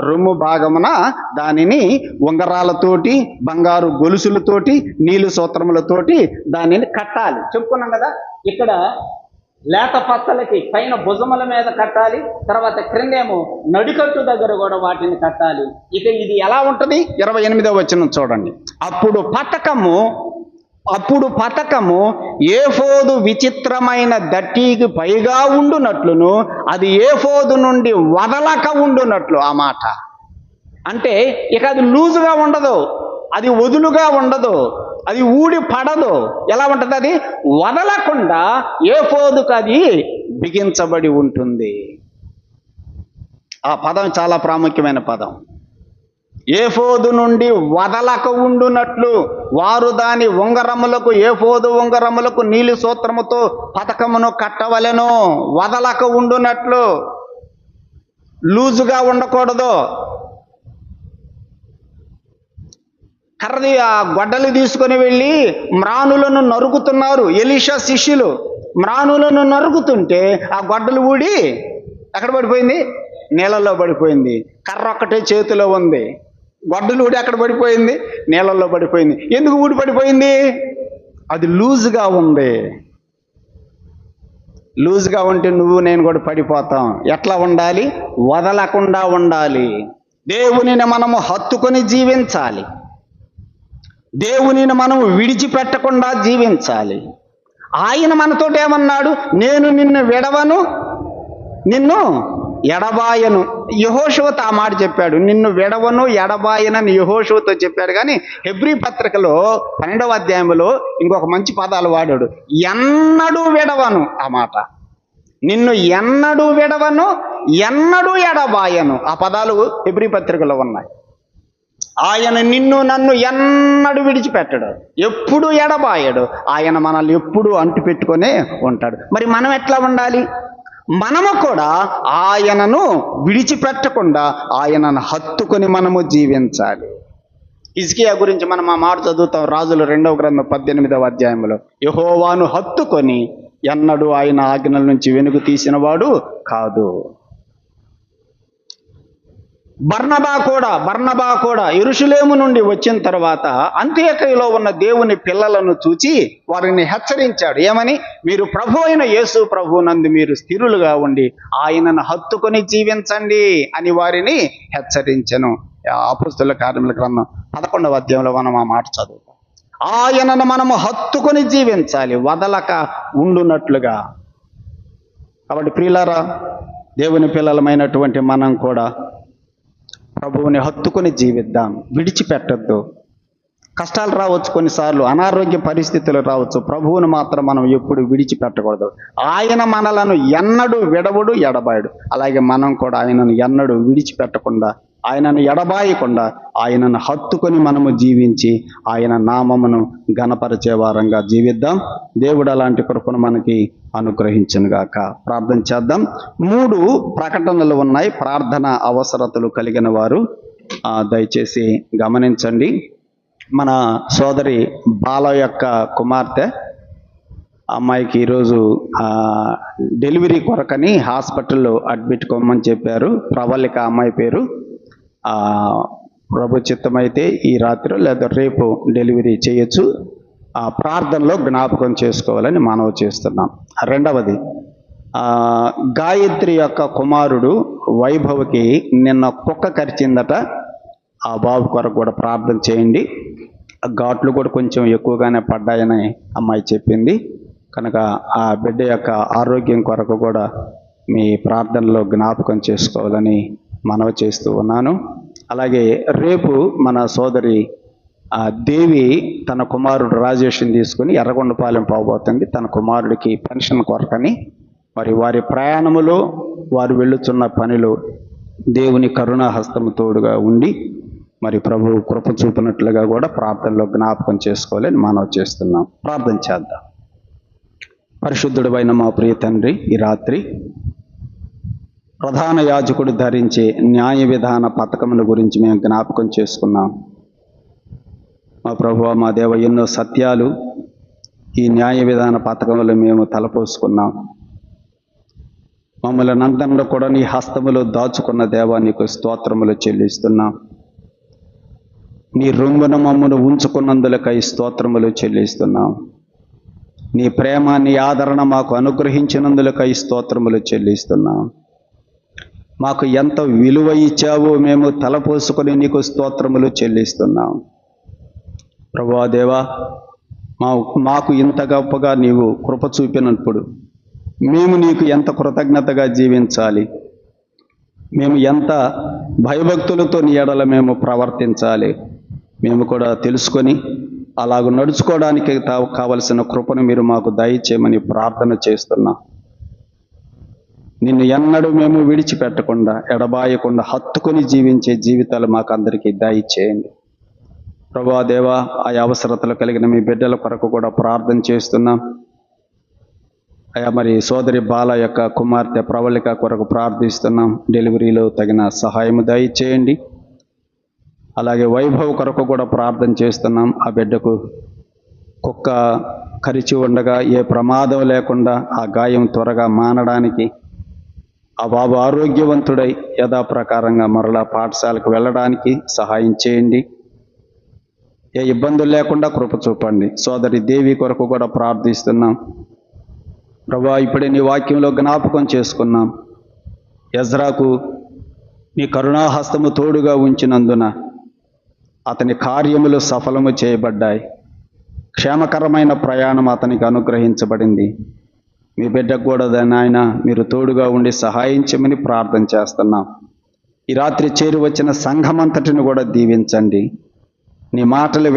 రొమ్ము భాగమున దానిని ఉంగరాలతోటి, బంగారు గొలుసులతోటి, నీలు సూత్రములతోటి దానిని కట్టాలి. చెప్పుకున్నాం కదా. ఇక్కడ లేత పచ్చలకి పైన భుజముల మీద కట్టాలి, తర్వాత క్రిందేమో నడికట్టు దగ్గర కూడా వాటిని కట్టాలి. ఇక ఇది ఎలా ఉంటుంది? 28వ వచనం చూడండి. అప్పుడు పతకము ఏఫోదు విచిత్రమైన దట్టికి పైగా ఉండునట్లును, అది ఏఫోదు నుండి వదలక ఉండునట్లు. ఆ మాట అంటే ఇక అది లూజుగా ఉండదు, అది వదులుగా ఉండదు, అది ఊడి పడదు. ఎలా ఉంటుంది? అది వదలకుండా ఏఫోదుకు అది బిగించబడి ఉంటుంది. ఆ పదం చాలా ప్రాముఖ్యమైన పదం. ఏఫోదు నుండి వదలక ఉండునట్లు వారు దాని ఉంగరములకు, ఏఫోదు ఉంగరములకు నీలి సూత్రముతో పతకమును కట్టవలెను. వదలక ఉండునట్లు, లూజుగా ఉండకూడదు. కర్రది ఆ గొడ్డలి తీసుకొని వెళ్ళి మ్రానులను నరుకుతున్నారు ఎలీషా శిష్యులు. మ్రానులను నరుకుతుంటే ఆ గొడ్డలు ఊడి ఎక్కడ పడిపోయింది? నీళ్ళల్లో పడిపోయింది. కర్ర ఒక్కటే చేతిలో ఉంది, గొడ్డలు ఊడి ఎక్కడ పడిపోయింది? నీళ్ళల్లో పడిపోయింది. ఎందుకు ఊడి పడిపోయింది? అది లూజుగా ఉంది. లూజుగా ఉంటే నువ్వు నేను కూడా పడిపోతాం. ఎట్లా ఉండాలి? వదలకుండా ఉండాలి. దేవునిని మనము హత్తుకొని జీవించాలి, దేవునిని మనము విడిచిపెట్టకుండా జీవించాలి. ఆయన మనతోటి ఏమన్నాడు? నేను నిన్ను విడవను, నిన్ను ఎడబాయను. యెహోషువతో ఆ మాట చెప్పాడు. నిన్ను విడవను, ఎడబాయనని యెహోషువతో చెప్పాడు. కానీ హెబ్రీ పత్రికలో 12వ అధ్యాయంలో ఇంకొక మంచి పదాలు వాడాడు. ఎన్నడూ విడవను. ఆ మాట, నిన్ను ఎన్నడూ విడవను, ఎన్నడూ ఎడబాయను. ఆ పదాలు హెబ్రీ పత్రికలో ఉన్నాయి. ఆయన నిన్ను నన్ను ఎన్నడూ విడిచిపెట్టడు, ఎప్పుడు ఎడబాయడు. ఆయన మనల్ని ఎప్పుడూ అంటు పెట్టుకొనే ఉంటాడు. మరి మనం ఎట్లా ఉండాలి? మనము కూడా ఆయనను విడిచిపెట్టకుండా ఆయనను హత్తుకొని మనము జీవించాలి. హిజ్కియా గురించి మనం ఆ మాట చదువుతాం. రాజుల 2వ గ్రంథం 18వ అధ్యాయంలో యెహోవాను హత్తుకొని ఎన్నడూ ఆయన ఆజ్ఞల నుంచి వెనుక తీసినవాడు కాదు. బర్నబా కూడా యెరూషలేము నుండి వచ్చిన తర్వాత అంత్యోక్యలో ఉన్న దేవుని పిల్లలను చూచి వారిని హెచ్చరించాడు. ఏమని? మీరు ప్రభు అయిన యేసు ప్రభువునందు మీరు స్థిరులుగా ఉండి ఆయనను హత్తుకొని జీవించండి అని వారిని హెచ్చరించెను. అపోస్తలుల కార్యముల గ్రంథం 11వ అధ్యాయంలో మనం ఆ మాట చదువుతాం. ఆయనను మనము హత్తుకొని జీవించాలి, వదలక ఉండునట్లుగా. కాబట్టి ప్రియులారా, దేవుని పిల్లలమైనటువంటి మనం కూడా ప్రభువుని హత్తుకొని జీవిద్దాం, విడిచిపెట్టద్దు. కష్టాలు రావచ్చు, కొన్నిసార్లు అనారోగ్య పరిస్థితులు రావచ్చు, ప్రభువును మాత్రం మనం ఎప్పుడు విడిచిపెట్టకూడదు. ఆయన మనలను ఎన్నడూ విడవడు, ఎడబాయడు. అలాగే మనం కూడా ఆయనను ఎన్నడూ విడిచిపెట్టకుండా, ఆయనను ఎడబాయకుండా, ఆయనను హత్తుకొని మనము జీవించి ఆయన నామమును ఘనపరిచే వారంగా జీవిద్దాం. దేవుడు అలాంటి కృపను మనకి అనుగ్రహించునుగాక. ప్రార్థన చేద్దాం. 3 ప్రకటనలు ఉన్నాయి. ప్రార్థన అవసరతలు కలిగిన వారు దయచేసి గమనించండి. మన సోదరి బాల యొక్క కుమార్తె, అమ్మాయికి ఈరోజు డెలివరీ కొరకని హాస్పిటల్లో అడ్మిట్ కొమ్మని చెప్పారు. ప్రవళిక అమ్మాయి పేరు. ప్రభు చిత్తమైతే ఈ రాత్రి లేదా రేపు డెలివరీ చేయొచ్చు. ప్రార్థనలో జ్ఞాపకం చేసుకోవాలని మనవి చేస్తున్నాం. రెండవది, గాయత్రి యొక్క కుమారుడు వైభవ్కి నిన్న కుక్క కరిచిందట. ఆ బాబు కొరకు కూడా ప్రార్థన చేయండి. ఘాట్లు కూడా కొంచెం ఎక్కువగానే పడ్డాయని అమ్మాయి చెప్పింది. కనుక ఆ బిడ్డ యొక్క ఆరోగ్యం కొరకు కూడా మీ ప్రార్థనలో జ్ఞాపకం చేసుకోవాలని మనవి చేస్తూ ఉన్నాను. అలాగే రేపు మన సోదరి దేవి తన కుమారుడు రాజేష్ని తీసుకుని ఎర్రగొండపాలెం పోబోతుంది. తన కుమారుడికి పెన్షన్ కొరకని మరి వారి ప్రయాణములో వారు వెళ్ళుచున్న పనిలో దేవుని కరుణా హస్తము తోడుగా ఉండి మరి ప్రభు కృప చూపినట్లుగా కూడా ప్రార్థనలో జ్ఞాపకం చేసుకోవాలని మనవి చేస్తున్నాం. ప్రార్థన చేద్దాం. పరిశుద్ధుడైన మా ప్రియ తండ్రి, ఈ రాత్రి ప్రధాన యాజకుడు ధరించే న్యాయ విధాన పథకముల గురించి మేము జ్ఞాపకం చేసుకున్నాం. మా ప్రభువా, మా దేవ, ఎన్నో సత్యాలు ఈ న్యాయ విధాన పథకంలో మేము తలపోసుకున్నాం. మమ్మల్ని అందరిలో కూడా నీ హస్తములో దాచుకున్న దేవా, నీకు స్తోత్రములు చెల్లిస్తున్నాం. నీ రొమ్మున మమ్మను ఉంచుకున్నందులకై స్తోత్రములు చెల్లిస్తున్నాం. నీ ప్రేమ, నీ ఆదరణ మాకు అనుగ్రహించినందులకై స్తోత్రములు చెల్లిస్తున్నాం. మాకు ఎంత విలువ ఇచ్చావో మేము తలపోసుకొని నీకు స్తోత్రములు చెల్లిస్తున్నాం. ప్రభువా దేవా, మాకు ఇంత గొప్పగా నీవు కృప చూపినప్పుడు మేము నీకు ఎంత కృతజ్ఞతగా జీవించాలి, మేము ఎంత భయభక్తులతో నీ ఎడల మేము ప్రవర్తించాలి, మేము కూడా తెలుసుకొని అలాగ నడుచుకోవడానికి కావలసిన కృపను మీరు మాకు దయచేయమని ప్రార్థన చేస్తున్నాం. నిన్ను ఎన్నడూ మేము విడిచిపెట్టకుండా, ఎడబాయకుండా హత్తుకొని జీవించే జీవితాలు మాకు అందరికీ దయచేయండి. ప్రభువా దేవా, ఆ అవసరతలు కలిగిన మీ బిడ్డల కొరకు కూడా ప్రార్థన చేస్తున్నాం. అయా, మరి సోదరి బాల యొక్క కుమార్తె ప్రవళిక కొరకు ప్రార్థిస్తున్నాం. డెలివరీలో తగిన సహాయం దయచేయండి. అలాగే వైభవ్ కొరకు కూడా ప్రార్థన చేస్తున్నాం. ఆ బిడ్డకు కుక్క కరిచి ఉండగా ఏ ప్రమాదం లేకుండా ఆ గాయం త్వరగా మానడానికి, ఆ బాబు ఆరోగ్యవంతుడై యథాప్రకారంగా మరలా పాఠశాలకు వెళ్ళడానికి సహాయం చేయండి. ఏ ఇబ్బందులు లేకుండా కృప చూపండి. సోదరి దేవి కొరకు కూడా ప్రార్థిస్తున్నాం. ప్రభువా, ఇప్పుడే నీ వాక్యంలో జ్ఞాపకం చేసుకున్నాం. ఎజ్రాకు నీ కరుణాహస్తము తోడుగా ఉంచినందున అతని కార్యములు సఫలము చేయబడ్డాయి. క్షేమకరమైన ప్రయాణం అతనికి అనుగ్రహించబడింది. మీ బిడ్డకు కూడా నాయన మీరు తోడుగా ఉండి సహాయించమని ప్రార్థన చేస్తున్నాం. ఈ రాత్రి చేరి వచ్చిన సంఘమంతటిని కూడా దీవించండి. నీ మాటలు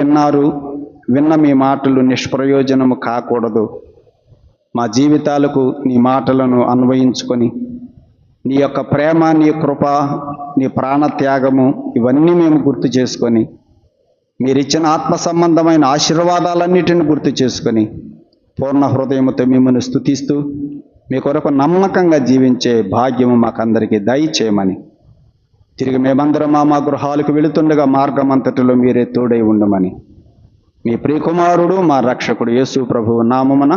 విన్న మీ మాటలు నిష్ప్రయోజనము కాకూడదు. మా జీవితాలకు నీ మాటలను అన్వయించుకొని నీ యొక్క ప్రేమ, నీ కృప, నీ ప్రాణత్యాగము ఇవన్నీ మేము గుర్తు చేసుకొని, మీరిచ్చిన ఆత్మ సంబంధమైన ఆశీర్వాదాలన్నిటిని గుర్తు చేసుకొని పూర్ణ హృదయముతో మిమ్మల్ని స్తుతిస్తూ మీ కొరకు నమ్మకంగా జీవించే భాగ్యము మాకందరికీ దయచేయమని, తిరిగి మేమందరం మా గృహాలకు వెళుతుండగా మార్గమంతటిలో మీరే తోడై ఉండమని మీ ప్రియకుమారుడు మా రక్షకుడు యేసు ప్రభువు నామమున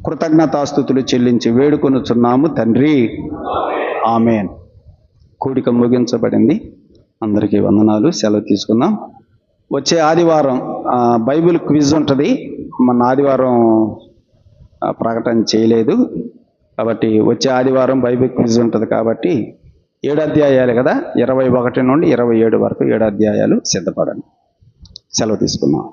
కృతజ్ఞతాస్తుతులు చెల్లించి వేడుకొనుచున్నాము తండ్రి. ఆమేన్. కూడిక ముగించబడింది. అందరికీ వందనాలు. సెలవు తీసుకుందాం. వచ్చే ఆదివారం బైబిల్ క్విజ్ ఉంటుంది. మన ఆదివారం ప్రకటన చేయలేదు కాబట్టి వచ్చే ఆదివారం బైబిల్ క్విజ్ ఉంటుంది. కాబట్టి 7 అధ్యాయాలు కదా, 21 నుండి 27 వరకు 7 అధ్యాయాలు సిద్ధపడండి. సెలవు తీసుకుందాం.